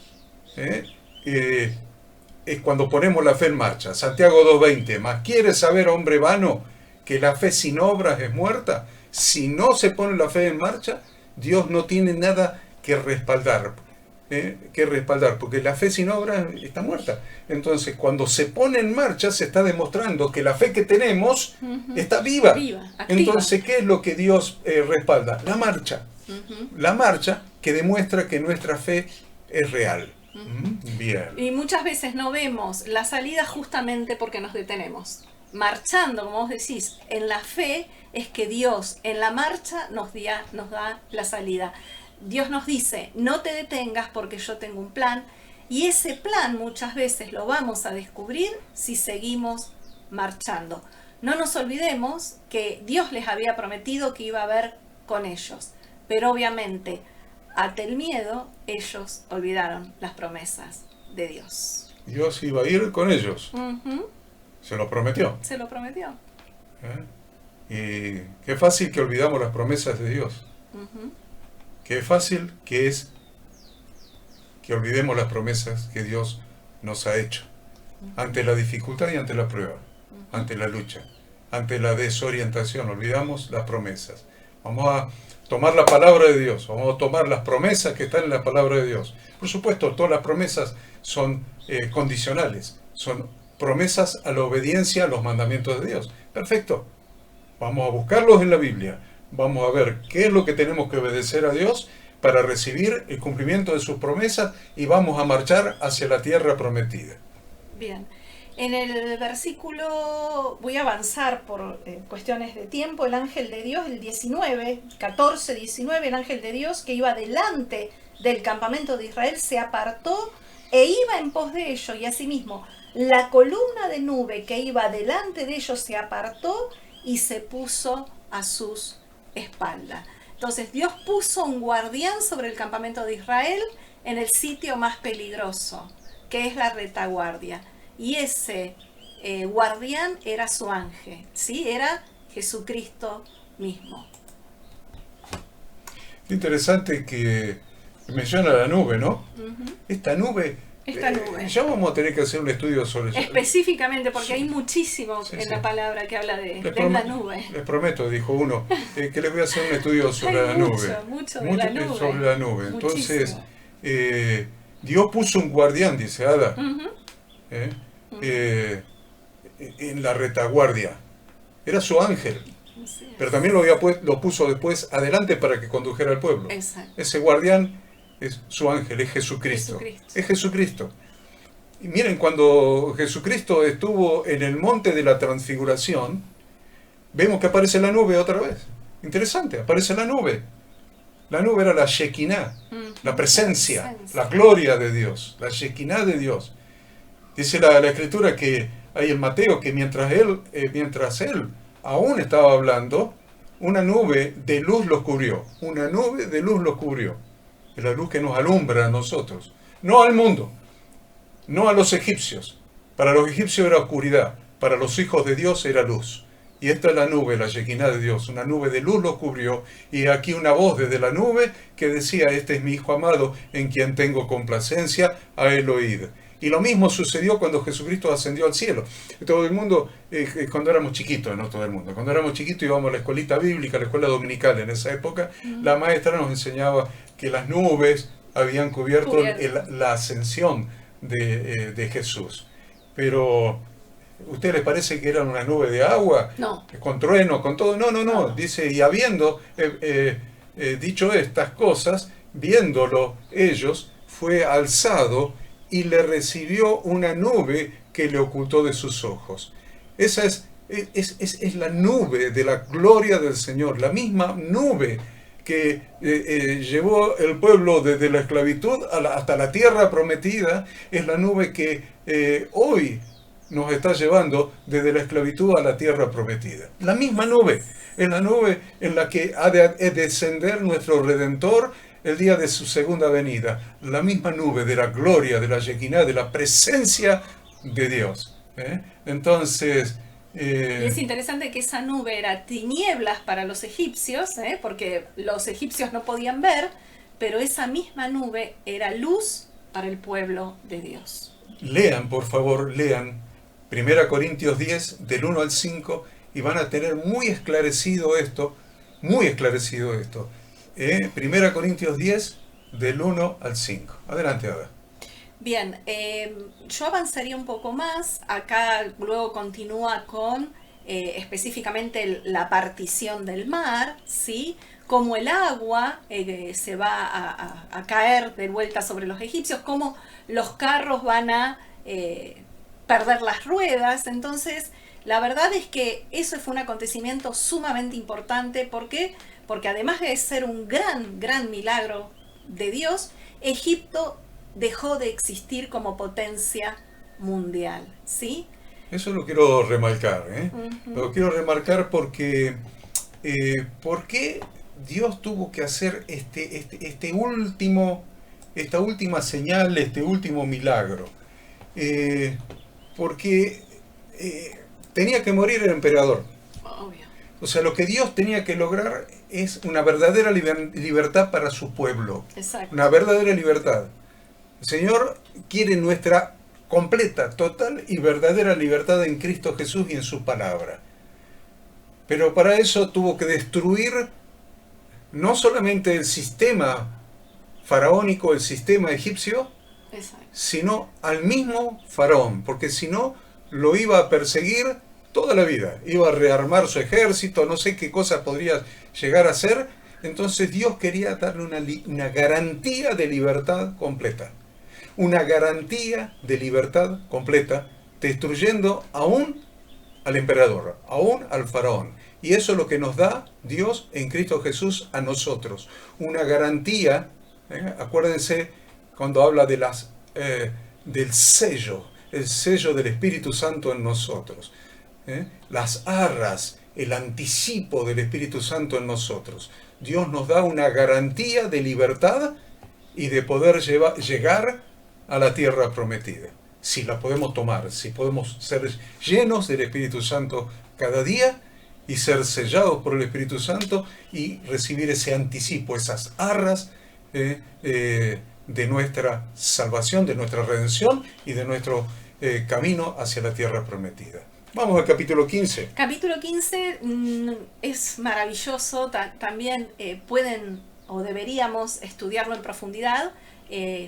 Es cuando ponemos la fe en marcha. Santiago 2:20, ¿mas quieres saber, hombre vano, que la fe sin obras es muerta? Si no se pone la fe en marcha, Dios no tiene nada que respaldar, porque la fe sin obras está muerta. Entonces, cuando se pone en marcha, se está demostrando que la fe que tenemos está viva. Entonces, ¿qué es lo que Dios respalda? La marcha. La marcha que demuestra que nuestra fe es real. Bien. Y muchas veces no vemos la salida justamente porque nos detenemos. Marchando, como vos decís, en la fe es que Dios en la marcha nos da la salida. Dios nos dice: no te detengas porque yo tengo un plan, y ese plan muchas veces lo vamos a descubrir si seguimos marchando. No nos olvidemos que Dios les había prometido que iba a haber con ellos, pero obviamente ante el miedo ellos olvidaron las promesas de Dios. Dios iba a ir con ellos. Se lo prometió. Se lo prometió. Y qué fácil que olvidamos las promesas de Dios. Qué fácil que es que olvidemos las promesas que Dios nos ha hecho. Ante la dificultad y ante la prueba, ante la lucha, ante la desorientación, olvidamos las promesas. Vamos a tomar la palabra de Dios, vamos a tomar las promesas que están en la palabra de Dios. Por supuesto, todas las promesas son condicionales, son promesas a la obediencia a los mandamientos de Dios. Perfecto. Vamos a buscarlos en la Biblia. Vamos a ver qué es lo que tenemos que obedecer a Dios para recibir el cumplimiento de sus promesas y vamos a marchar hacia la tierra prometida. Bien. En el versículo, voy a avanzar por cuestiones de tiempo, el ángel de Dios, el 14, 19, el ángel de Dios que iba delante del campamento de Israel se apartó e iba en pos de ellos, y asimismo la columna de nube que iba delante de ellos se apartó y se puso a sus espaldas. Entonces Dios puso un guardián sobre el campamento de Israel en el sitio más peligroso, que es la retaguardia. Y ese guardián era su ángel, ¿sí? Era Jesucristo mismo. Interesante que menciona la nube, ¿no? Esta nube, ya vamos a tener que hacer un estudio sobre eso. Específicamente, porque hay muchísimo en la palabra que habla de la nube. Les prometo, dijo uno, que les voy a hacer un estudio sobre la nube. Mucho de la nube. Sobre la nube. Entonces, Dios puso un guardián, dice Ada, en la retaguardia. Era su ángel. Pero también lo puso después adelante para que condujera al pueblo. Exacto. Ese guardián es su ángel, es Jesucristo. Es Jesucristo. Y miren, cuando Jesucristo estuvo en el monte de la transfiguración, vemos que aparece la nube otra vez. Interesante, aparece la nube. La nube era la Shekinah, la presencia, la gloria de Dios, la Shekinah de Dios. Dice la Escritura que hay en Mateo que mientras él aún estaba hablando, una nube de luz los cubrió. Una nube de luz los cubrió. Es la luz que nos alumbra a nosotros. No al mundo, no a los egipcios. Para los egipcios era oscuridad, para los hijos de Dios era luz. Y esta es la nube, la Shekinah de Dios. Una nube de luz los cubrió. Y aquí una voz desde la nube que decía: este es mi Hijo amado, en quien tengo complacencia, a él oíd. Y lo mismo sucedió cuando Jesucristo ascendió al cielo. Todo el mundo, cuando éramos chiquitos, no todo el mundo, cuando éramos chiquitos íbamos a la escuelita bíblica, a la escuela dominical en esa época, la maestra nos enseñaba que las nubes habían cubierto la ascensión de Jesús. Pero, ¿usted les parece que era una nube de agua? No. Con trueno, con todo. No. Dice, y habiendo dicho estas cosas, viéndolo ellos, fue alzado y le recibió una nube que le ocultó de sus ojos. Esa es la nube de la gloria del Señor, la misma nube que llevó el pueblo desde la esclavitud hasta la tierra prometida, es la nube que hoy nos está llevando desde la esclavitud a la tierra prometida. La misma nube, es la nube en la que ha de descender nuestro Redentor el día de su segunda venida. La misma nube de la gloria, de la Shekinah, de la presencia de Dios. Entonces... Y es interesante que esa nube era tinieblas para los egipcios, porque los egipcios no podían ver, pero esa misma nube era luz para el pueblo de Dios. Lean, por favor, lean 1 Corintios 10, del 1 al 5, y van a tener muy esclarecido esto. 1 Corintios 10, del 1 al 5. Adelante, Ada. Bien, yo avanzaría un poco más. Acá luego continúa con específicamente la partición del mar, ¿sí? Cómo el agua se va a caer de vuelta sobre los egipcios, cómo los carros van a perder las ruedas. Entonces, la verdad es que eso fue un acontecimiento sumamente importante. ¿Por qué? Porque además de ser un gran milagro de Dios, Egipto dejó de existir como potencia mundial, ¿sí? Eso lo quiero remarcar, Lo quiero remarcar porque ¿por qué Dios tuvo que hacer esta última señal, este último milagro? Porque tenía que morir el emperador. Obvio. O sea, lo que Dios tenía que lograr es una verdadera libertad para su pueblo. Exacto. Una verdadera libertad. El Señor quiere nuestra completa, total y verdadera libertad en Cristo Jesús y en su palabra. Pero para eso tuvo que destruir no solamente el sistema faraónico, el sistema egipcio, Exacto, sino al mismo faraón, porque si no lo iba a perseguir toda la vida, iba a rearmar su ejército, no sé qué cosa podría llegar a ser. Entonces Dios quería darle una garantía de libertad completa. Una garantía de libertad completa, destruyendo aún al emperador, aún al faraón. Y eso es lo que nos da Dios en Cristo Jesús a nosotros. Una garantía, acuérdense cuando habla de del sello, el sello del Espíritu Santo en nosotros. Las arras el anticipo del Espíritu Santo en nosotros. Dios nos da una garantía de libertad y de poder llegar a la tierra prometida. Si la podemos tomar, si podemos ser llenos del Espíritu Santo cada día y ser sellados por el Espíritu Santo y recibir ese anticipo, esas arras de nuestra salvación, de nuestra redención y de nuestro camino hacia la tierra prometida. Vamos al capítulo 15. Capítulo 15 es maravilloso, también pueden o deberíamos estudiarlo en profundidad,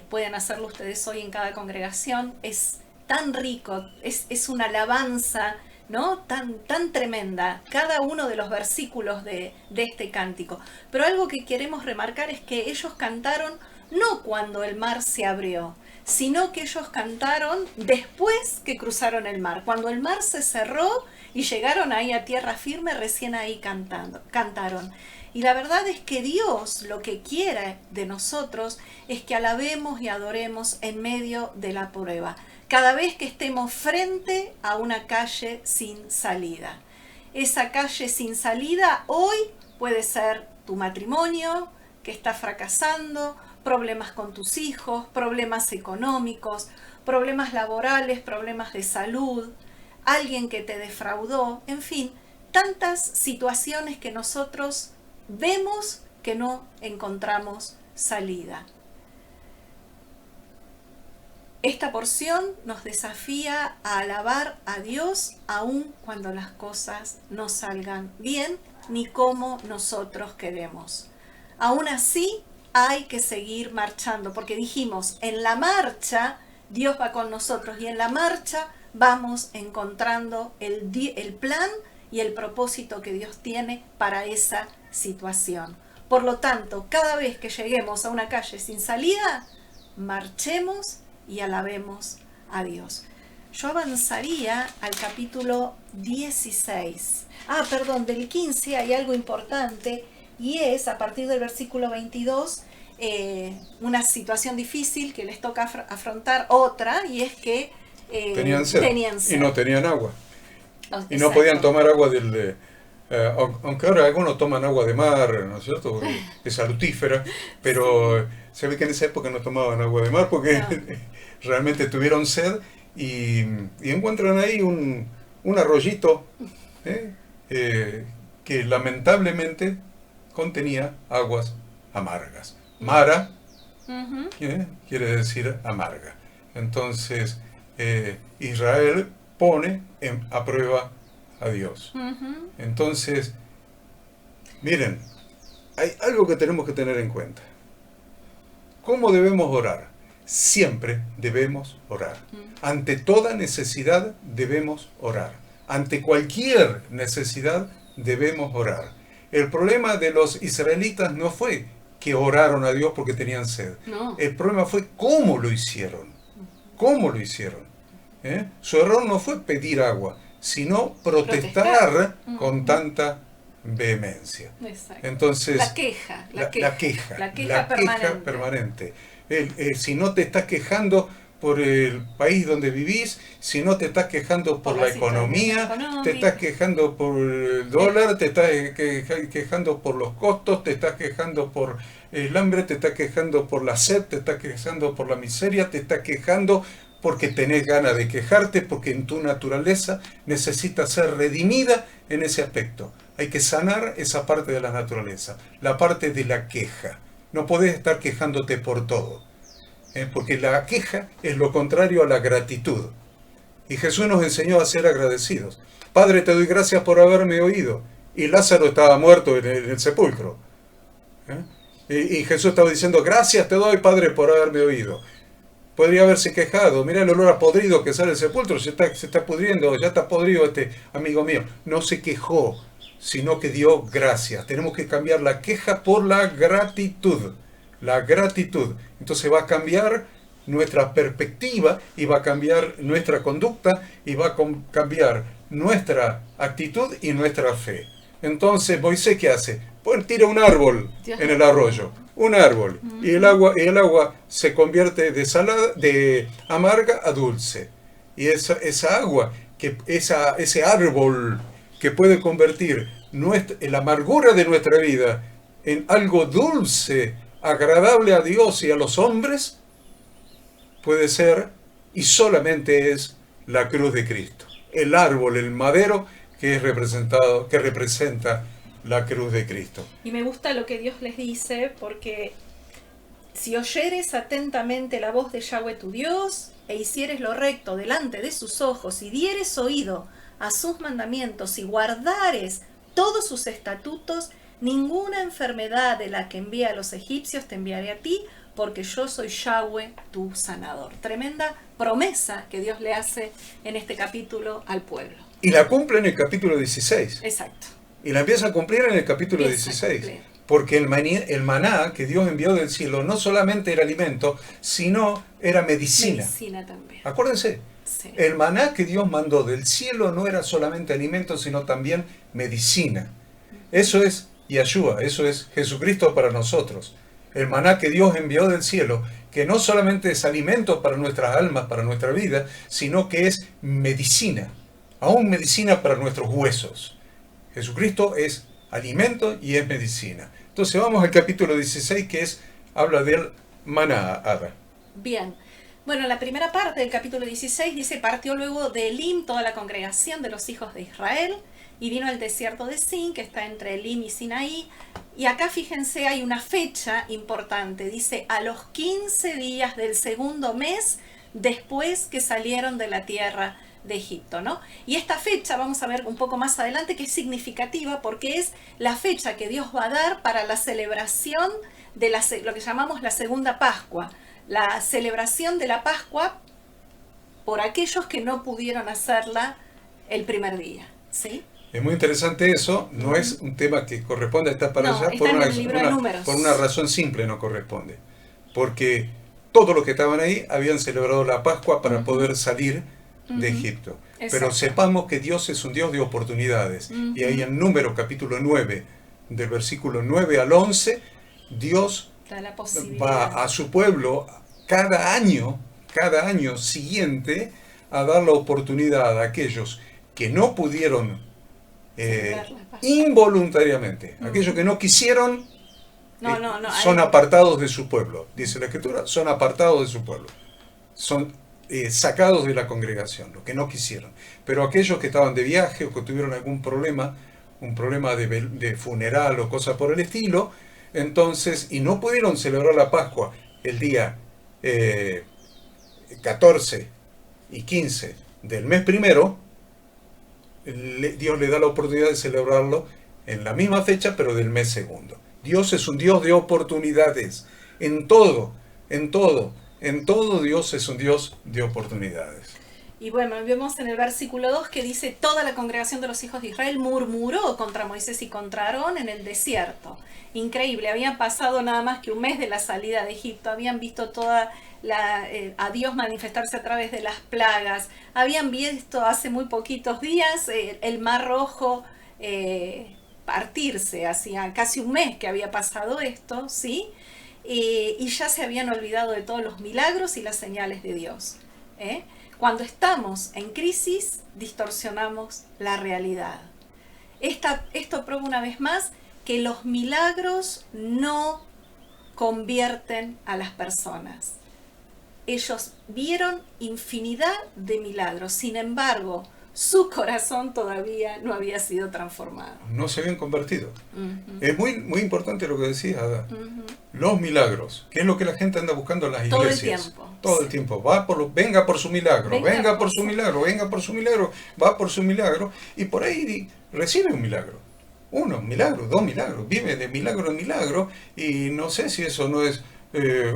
pueden hacerlo ustedes hoy en cada congregación, es tan rico, es una alabanza, ¿no? Tan tremenda, cada uno de los versículos de este cántico. Pero algo que queremos remarcar es que ellos cantaron no cuando el mar se abrió, sino que ellos cantaron después que cruzaron el mar. Cuando el mar se cerró y llegaron ahí a tierra firme, recién ahí cantaron. Y la verdad es que Dios lo que quiere de nosotros es que alabemos y adoremos en medio de la prueba. Cada vez que estemos frente a una calle sin salida. Esa calle sin salida hoy puede ser tu matrimonio que está fracasando, problemas con tus hijos, problemas económicos, problemas laborales, problemas de salud, alguien que te defraudó, en fin, tantas situaciones que nosotros vemos que no encontramos salida. Esta porción nos desafía a alabar a Dios aun cuando las cosas no salgan bien ni como nosotros queremos. Aún así, hay que seguir marchando, porque dijimos, en la marcha Dios va con nosotros y en la marcha vamos encontrando el plan y el propósito que Dios tiene para esa situación. Por lo tanto, cada vez que lleguemos a una calle sin salida, marchemos y alabemos a Dios. Yo avanzaría al capítulo 16. Del 15 hay algo importante. Y es, a partir del versículo 22, una situación difícil que les toca afrontar otra, y es que tenían sed y no tenían agua. Exacto. Y no podían tomar agua del... aunque ahora algunos toman agua de mar, ¿no es cierto? Porque es salutífera, pero se ve que en esa época no tomaban agua de mar porque realmente tuvieron sed y encuentran ahí un arroyito que lamentablemente contenía aguas amargas. Mara quiere decir amarga. Entonces Israel pone a prueba a Dios. Entonces, miren, hay algo que tenemos que tener en cuenta. ¿Cómo debemos orar? Siempre debemos orar. Ante toda necesidad debemos orar. Ante cualquier necesidad debemos orar. El problema de los israelitas no fue que oraron a Dios porque tenían sed. No. El problema fue cómo lo hicieron. ¿Cómo lo hicieron? Su error no fue pedir agua, sino protestar con tanta vehemencia. Exacto. Entonces, la queja permanente. Si no te estás quejando por el país donde vivís, si no te estás quejando por la economía, te estás quejando por el dólar, te estás quejando por los costos, te estás quejando por el hambre, te estás quejando por la sed, te estás quejando por la miseria, te estás quejando porque tenés ganas de quejarte, porque en tu naturaleza necesitas ser redimida en ese aspecto. Hay que sanar esa parte de la naturaleza, la parte de la queja. No podés estar quejándote por todo, porque la queja es lo contrario a la gratitud. Y Jesús nos enseñó a ser agradecidos. Padre, te doy gracias por haberme oído. Y Lázaro estaba muerto en el sepulcro. Y Jesús estaba diciendo, gracias te doy, Padre, por haberme oído. Podría haberse quejado, mira el olor a podrido que sale del sepulcro, se está pudriendo, ya está podrido este amigo mío. No se quejó, sino que dio gracias. Tenemos que cambiar la queja por la gratitud. La gratitud. Entonces va a cambiar nuestra perspectiva y va a cambiar nuestra conducta y va a cambiar nuestra actitud y nuestra fe. Entonces Moisés, ¿qué hace? Pues tira un árbol en el arroyo. Un árbol. Y el agua se convierte de amarga a dulce. Y esa agua, ese árbol que puede convertir la amargura de nuestra vida en algo dulce, agradable a Dios y a los hombres, puede ser y solamente es la cruz de Cristo. El árbol, el madero que representa la cruz de Cristo. Y me gusta lo que Dios les dice, porque si oyeres atentamente la voz de Yahweh tu Dios, e hicieres lo recto delante de sus ojos, y dieres oído a sus mandamientos, y guardares todos sus estatutos, ninguna enfermedad de la que envía a los egipcios te enviaré a ti, porque yo soy Yahweh tu sanador. Tremenda promesa que Dios le hace en este capítulo al pueblo. Y la cumple en el capítulo 16. Exacto. Y la empieza a cumplir en el capítulo 16. Porque el maná que Dios envió del cielo no solamente era alimento, sino era medicina. Medicina también. Acuérdense, sí. El maná que Dios mandó del cielo no era solamente alimento, sino también medicina. Eso es Yahshua, eso es Jesucristo para nosotros. El maná que Dios envió del cielo, que no solamente es alimento para nuestras almas, para nuestra vida, sino que es medicina, aún medicina para nuestros huesos. Jesucristo es alimento y es medicina. Entonces vamos al capítulo 16, que habla del maná, Ada. Bien. Bueno, la primera parte del capítulo 16 dice: partió luego de Elim toda la congregación de los hijos de Israel, y vino al desierto de Sin, que está entre Elim y Sinaí. Y acá, fíjense, hay una fecha importante. Dice, a los 15 días del segundo mes, después que salieron de la tierra de Egipto, ¿no? Y esta fecha, vamos a ver un poco más adelante, que es significativa porque es la fecha que Dios va a dar para la celebración de lo que llamamos la segunda Pascua. La celebración de la Pascua por aquellos que no pudieron hacerla el primer día, ¿sí? Es muy interesante eso, no es un tema que corresponde a esta parasha, por una razón simple no corresponde. Porque todos los que estaban ahí habían celebrado la Pascua para poder salir de Egipto. Exacto. Pero sepamos que Dios es un Dios de oportunidades. Y ahí en Números capítulo 9, del versículo 9 al 11, Dios va a su pueblo cada año siguiente a dar la oportunidad a aquellos que no pudieron involuntariamente, aquellos que no quisieron, son apartados de su pueblo, dice la Escritura, son apartados de su pueblo, son sacados de la congregación, los que no quisieron. Pero aquellos que estaban de viaje o que tuvieron algún problema, un problema de funeral o cosas por el estilo, entonces, y no pudieron celebrar la Pascua el día 14 y 15 del mes primero, Dios le da la oportunidad de celebrarlo en la misma fecha, pero del mes segundo. Dios es un Dios de oportunidades. En todo Dios es un Dios de oportunidades. Y bueno, vemos en el versículo 2 que dice: toda la congregación de los hijos de Israel murmuró contra Moisés y contra Aarón en el desierto. Increíble, habían pasado nada más que un mes de la salida de Egipto, habían visto a Dios manifestarse a través de las plagas, habían visto hace muy poquitos días el Mar Rojo partirse, hacía casi un mes que había pasado esto, ¿sí? Y ya se habían olvidado de todos los milagros y las señales de Dios. Cuando estamos en crisis, distorsionamos la realidad. Esto prueba una vez más que los milagros no convierten a las personas. Ellos vieron infinidad de milagros, sin embargo, su corazón todavía no había sido transformado. No se habían convertido. Es muy, muy importante lo que decías, Ada. Los milagros, que es lo que la gente anda buscando en las iglesias. Todo el tiempo. Venga por su milagro, venga por su milagro, va por su milagro, y por ahí recibe un milagro. Un milagro, 2 milagros, vive de milagro en milagro, y no sé si eso no es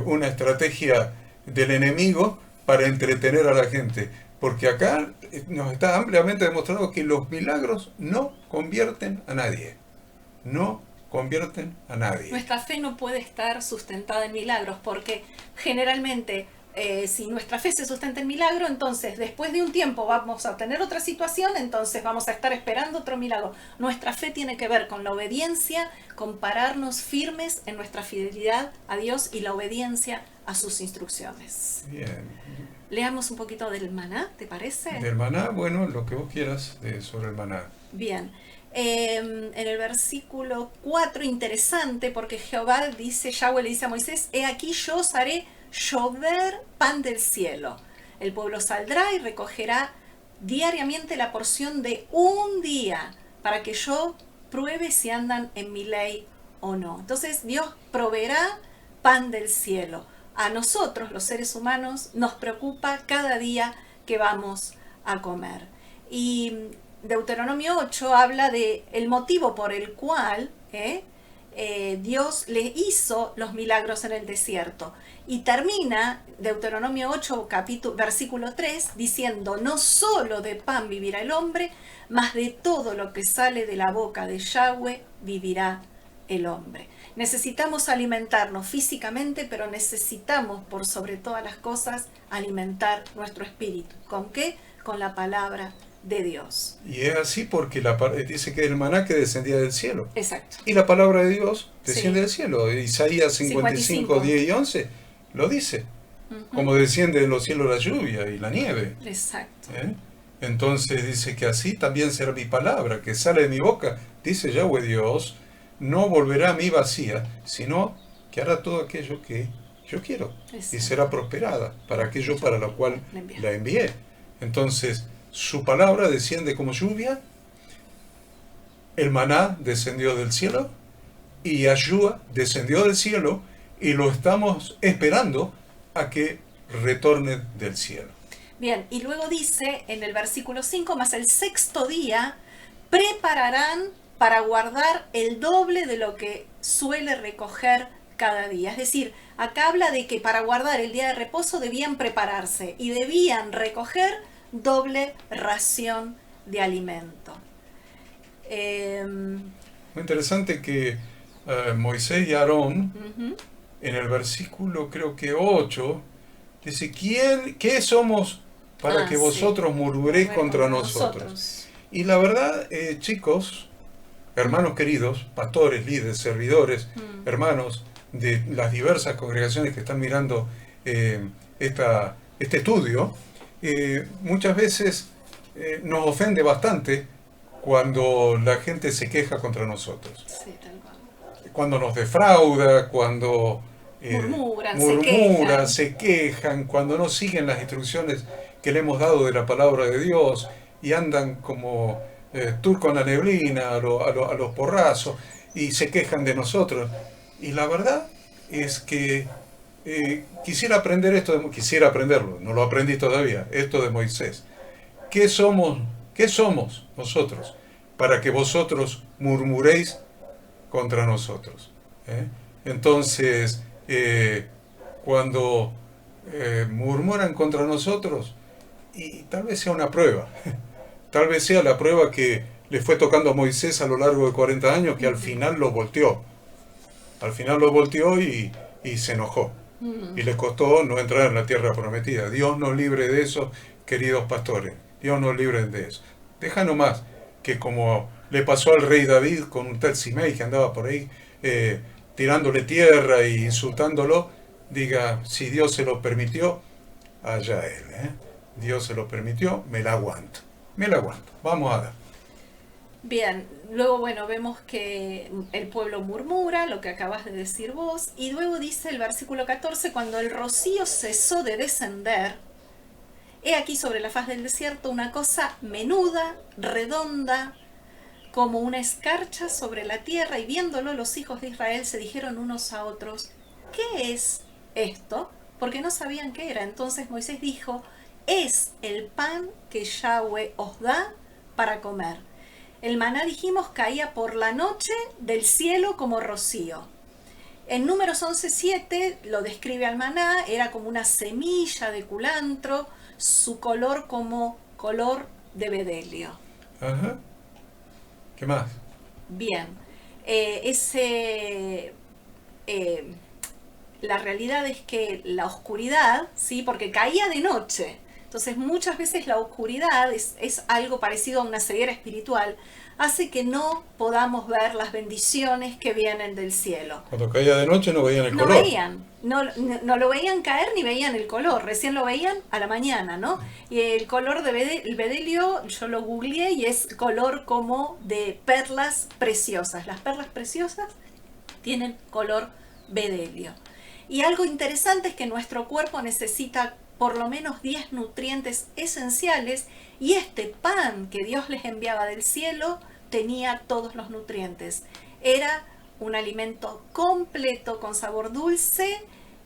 una estrategia del enemigo para entretener a la gente. Porque acá nos está ampliamente demostrado que los milagros no convierten a nadie. No convierten a nadie. Nuestra fe no puede estar sustentada en milagros, porque generalmente si nuestra fe se sustenta en milagro, entonces después de un tiempo vamos a tener otra situación, entonces vamos a estar esperando otro milagro. Nuestra fe tiene que ver con la obediencia, con pararnos firmes en nuestra fidelidad a Dios y la obediencia a sus instrucciones. Bien. Leamos un poquito del maná, ¿te parece? Del maná, bueno, lo que vos quieras sobre el maná. Bien. En el versículo 4, interesante, porque Jehová dice, Yahweh le dice a Moisés, he aquí yo os haré llover pan del cielo. El pueblo saldrá y recogerá diariamente la porción de un día, para que yo pruebe si andan en mi ley o no. Entonces Dios proveerá pan del cielo. A nosotros, los seres humanos, nos preocupa cada día que vamos a comer. Y Deuteronomio 8 habla de el motivo por el cual Dios le hizo los milagros en el desierto. Y termina Deuteronomio 8, versículo 3, diciendo, no solo de pan vivirá el hombre, mas de todo lo que sale de la boca de Yahweh vivirá el hombre. Necesitamos alimentarnos físicamente, pero necesitamos, por sobre todas las cosas, alimentar nuestro espíritu. ¿Con qué? Con la palabra de Dios. Y es así porque dice que el maná que descendía del cielo. Exacto. Y la palabra de Dios desciende Sí. del cielo. Isaías 55, 10 y 11 lo dice. Como desciende de los cielos la lluvia y la nieve. Exacto. Entonces dice que así también será mi palabra, que sale de mi boca, dice Yahweh Dios, no volverá a mí vacía, sino que hará todo aquello que yo quiero. Exacto. Y será prosperada para aquello para lo cual la envié. Entonces, su palabra desciende como lluvia, el maná descendió del cielo, y Yahshua descendió del cielo, y lo estamos esperando a que retorne del cielo. Bien, y luego dice en el versículo 5, más el sexto día prepararán para guardar el doble de lo que suele recoger cada día. Es decir, acá habla de que para guardar el día de reposo debían prepararse y debían recoger doble ración de alimento. Muy interesante que Moisés y Aarón, en el versículo creo que 8, dice, ¿qué somos para que vosotros murmuréis contra nosotros? Y la verdad, chicos, hermanos queridos, pastores, líderes, servidores, hermanos de las diversas congregaciones que están mirando este estudio, muchas veces nos ofende bastante cuando la gente se queja contra nosotros. Sí, tal cual. Cuando nos defrauda, cuando murmuran, se quejan, cuando no siguen las instrucciones que le hemos dado de la palabra de Dios y andan como turco en la neblina, a los porrazos, y se quejan de nosotros. Y la verdad es que quisiera aprenderlo, no lo aprendí todavía, esto de Moisés. ¿Qué somos nosotros para que vosotros murmuréis contra nosotros? Entonces, cuando murmuran contra nosotros, y tal vez sea una prueba, tal vez sea la prueba que le fue tocando a Moisés a lo largo de 40 años, que al final lo volteó. Al final lo volteó y se enojó. Y le costó no entrar en la tierra prometida. Dios nos libre de eso, queridos pastores. Dios nos libre de eso. Deja nomás que como le pasó al rey David con un tal Simei que andaba por ahí tirándole tierra e insultándolo, diga, si Dios se lo permitió, allá él. Dios se lo permitió, me la aguanto. Vamos a dar. Bien, luego vemos que el pueblo murmura, lo que acabas de decir vos, y luego dice el versículo 14, cuando el rocío cesó de descender, he aquí sobre la faz del desierto una cosa menuda, redonda, como una escarcha sobre la tierra, y viéndolo los hijos de Israel se dijeron unos a otros, ¿qué es esto? Porque no sabían qué era. Entonces Moisés dijo, es el pan que Yahweh os da para comer. El maná, dijimos, caía por la noche del cielo como rocío. En Números 11:7 lo describe al maná, era como una semilla de culantro, su color como color de bedelio. Ajá. ¿Qué más? Bien, la realidad es que la oscuridad, ¿sí? Porque caía de noche. Entonces muchas veces la oscuridad es algo parecido a una ceguera espiritual. hace que no podamos ver las bendiciones que vienen del cielo. Cuando caía de noche no veían el No color. veían, no lo veían caer ni veían el color, recién lo veían a la mañana, ¿no? Y el color el bedelio, yo lo googleé y es color como de perlas preciosas. Las perlas preciosas tienen color bedelio. Y algo interesante es que nuestro cuerpo necesita por lo menos 10 nutrientes esenciales y este pan que Dios les enviaba del cielo tenía todos los nutrientes. Era un alimento completo con sabor dulce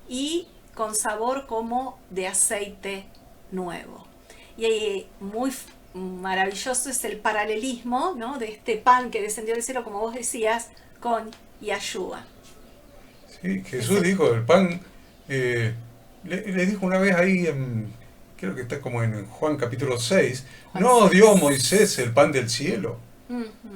y con sabor como de aceite nuevo. Y muy maravilloso es el paralelismo, ¿no?, de este pan que descendió del cielo, como vos decías, con Yahshua. Sí, Jesús dijo, el pan, le dijo una vez ahí, creo que está como en Juan capítulo 6, Juan no 6. dio Moisés el pan del cielo,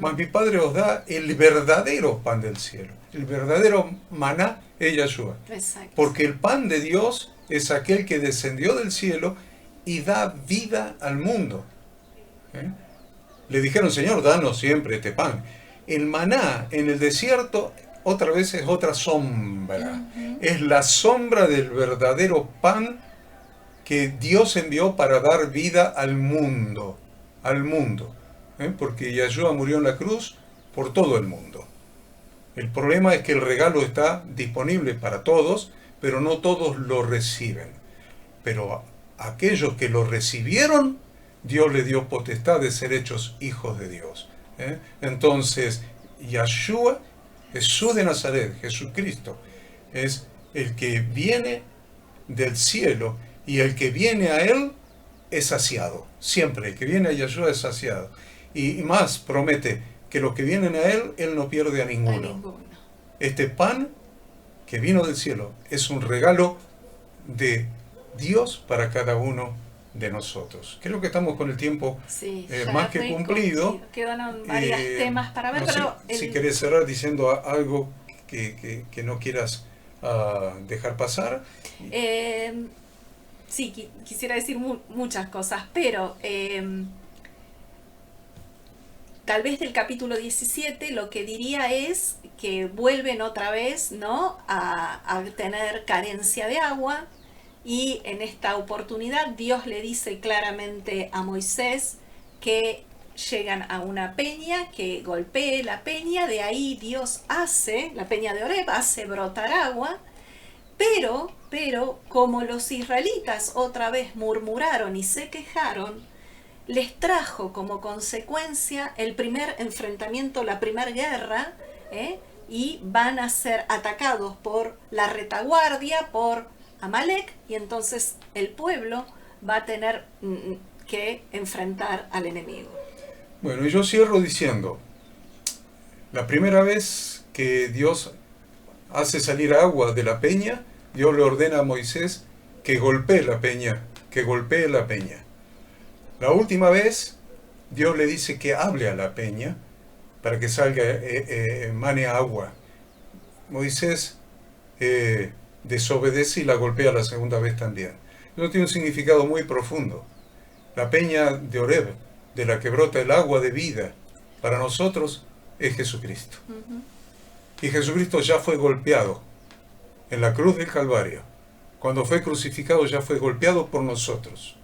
mas mi Padre os da el verdadero pan del cielo, el verdadero maná es Yahshua. Exacto. Porque el pan de Dios es aquel que descendió del cielo y da vida al mundo. Le dijeron, Señor, danos siempre este pan. El maná en el desierto otra vez es otra sombra. Es la sombra del verdadero pan que Dios envió para dar vida al mundo. Al mundo. Porque Yahshua murió en la cruz por todo el mundo. El problema es que el regalo está disponible para todos, pero no todos lo reciben. Pero a aquellos que lo recibieron, Dios les dio potestad de ser hechos hijos de Dios. Entonces, Yahshua, Jesús de Nazaret, Jesucristo, es el que viene del cielo y el que viene a Él es saciado. Siempre el que viene a Yahshua es saciado. Y más promete que los que vienen a Él, Él no pierde a ninguno. Este pan que vino del cielo es un regalo de Dios para cada uno de nosotros. Creo que estamos con el tiempo más que cumplido. Quedaron varios temas para ver, no pero... sé, si querés cerrar diciendo algo que no quieras dejar pasar. Sí, quisiera decir muchas cosas, pero tal vez del capítulo 17 lo que diría es que vuelven otra vez, ¿no?, a tener carencia de agua. Y en esta oportunidad Dios le dice claramente a Moisés que llegan a una peña, que golpee la peña, de ahí Dios hace, la peña de Oreb, hace brotar agua, pero como los israelitas otra vez murmuraron y se quejaron, les trajo como consecuencia el primer enfrentamiento, la primera guerra, y van a ser atacados por la retaguardia, por Amalek, y entonces el pueblo va a tener que enfrentar al enemigo. Bueno, y yo cierro diciendo, la primera vez que Dios hace salir agua de la peña, Dios le ordena a Moisés que golpee la peña, que golpee la peña. La última vez, Dios le dice que hable a la peña para que salga, emane agua. Moisés desobedece y la golpea la segunda vez también. Eso tiene un significado muy profundo. La peña de Oreb, de la que brota el agua de vida, para nosotros es Jesucristo. Y Jesucristo ya fue golpeado en la cruz del Calvario. Cuando fue crucificado ya fue golpeado por nosotros.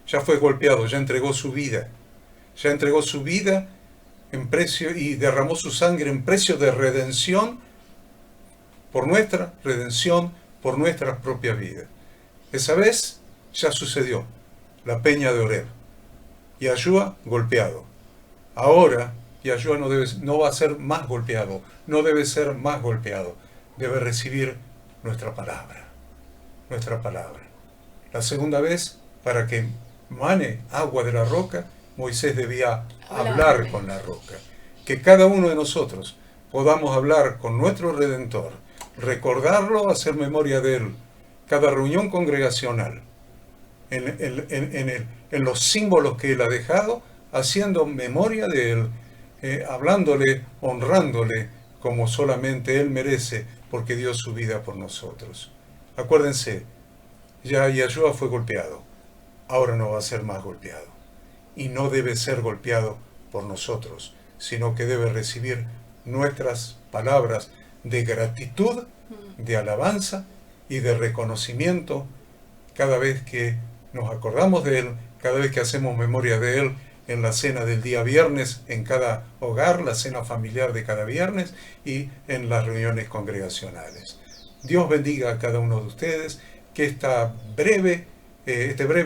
Ya fue golpeado, ya entregó su vida. Ya entregó su vida en precio y derramó su sangre en precio de redención, por nuestra redención, por nuestra propia vida. Esa vez ya sucedió, la peña de Oreb. Yahshua golpeado. Ahora Yahshua no va a ser más golpeado, no debe ser más golpeado, debe recibir nuestra palabra. Nuestra palabra. La segunda vez, para que mane agua de la roca, Moisés debía hablar con la roca. Que cada uno de nosotros podamos hablar con nuestro Redentor, recordarlo, hacer memoria de Él, cada reunión congregacional, en los símbolos que Él ha dejado, haciendo memoria de Él, hablándole, honrándole, como solamente Él merece, porque dio su vida por nosotros. Acuérdense, ya Yahshua fue golpeado, ahora no va a ser más golpeado, y no debe ser golpeado por nosotros, sino que debe recibir nuestras palabras de gratitud, de alabanza y de reconocimiento cada vez que nos acordamos de Él, cada vez que hacemos memoria de Él en la cena del día viernes en cada hogar, la cena familiar de cada viernes y en las reuniones congregacionales. Dios bendiga a cada uno de ustedes, que este breve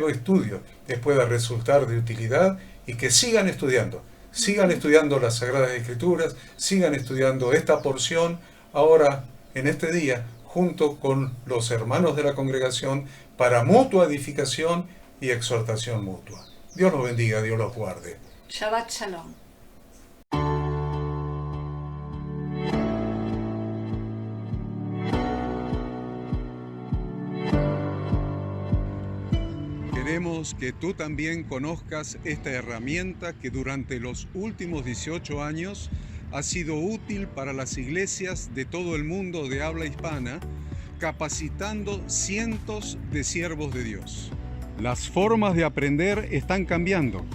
estudio les pueda resultar de utilidad y que sigan estudiando las Sagradas Escrituras, sigan estudiando esta porción ahora en este día junto con los hermanos de la congregación para mutua edificación y exhortación mutua. Dios los bendiga, Dios los guarde. Shabbat Shalom. Queremos que tú también conozcas esta herramienta que durante los últimos 18 años ha sido útil para las iglesias de todo el mundo de habla hispana, capacitando cientos de siervos de Dios. Las formas de aprender están cambiando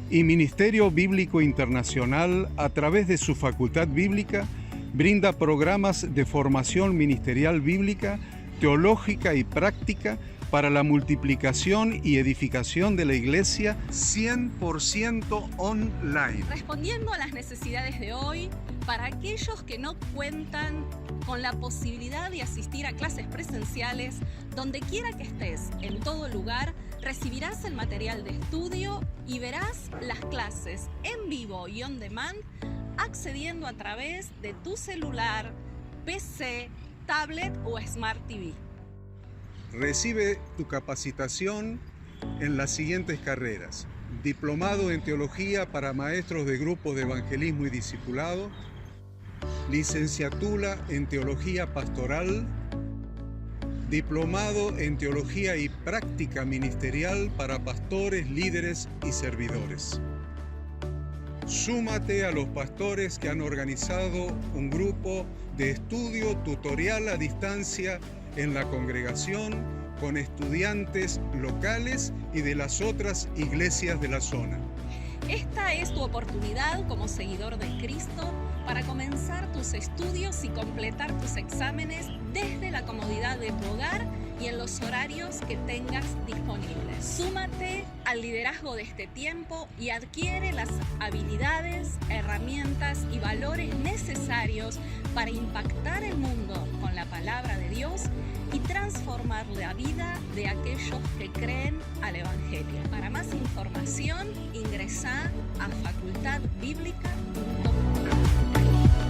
y Ministerio Bíblico Internacional, a través de su Facultad Bíblica, brinda programas de formación ministerial bíblica, teológica y práctica para la multiplicación y edificación de la Iglesia 100% online. Respondiendo a las necesidades de hoy, para aquellos que no cuentan con la posibilidad de asistir a clases presenciales, donde quiera que estés, en todo lugar, recibirás el material de estudio y verás las clases en vivo y on demand, accediendo a través de tu celular, PC, tablet o Smart TV. Recibe tu capacitación en las siguientes carreras: diplomado en teología para maestros de grupos de evangelismo y discipulado, licenciatura en teología pastoral, diplomado en teología y práctica ministerial para pastores, líderes y servidores. Súmate a los pastores que han organizado un grupo de estudio tutorial a distancia en la congregación con estudiantes locales y de las otras iglesias de la zona. Esta es tu oportunidad como seguidor de Cristo para comenzar tus estudios y completar tus exámenes desde la comodidad de tu hogar y en los horarios que tengas disponibles. Súmate al liderazgo de este tiempo y adquiere las habilidades, herramientas y valores necesarios para impactar el mundo con la palabra de Dios y transformar la vida de aquellos que creen al Evangelio. Para más información, ingresá a facultadbiblica.com.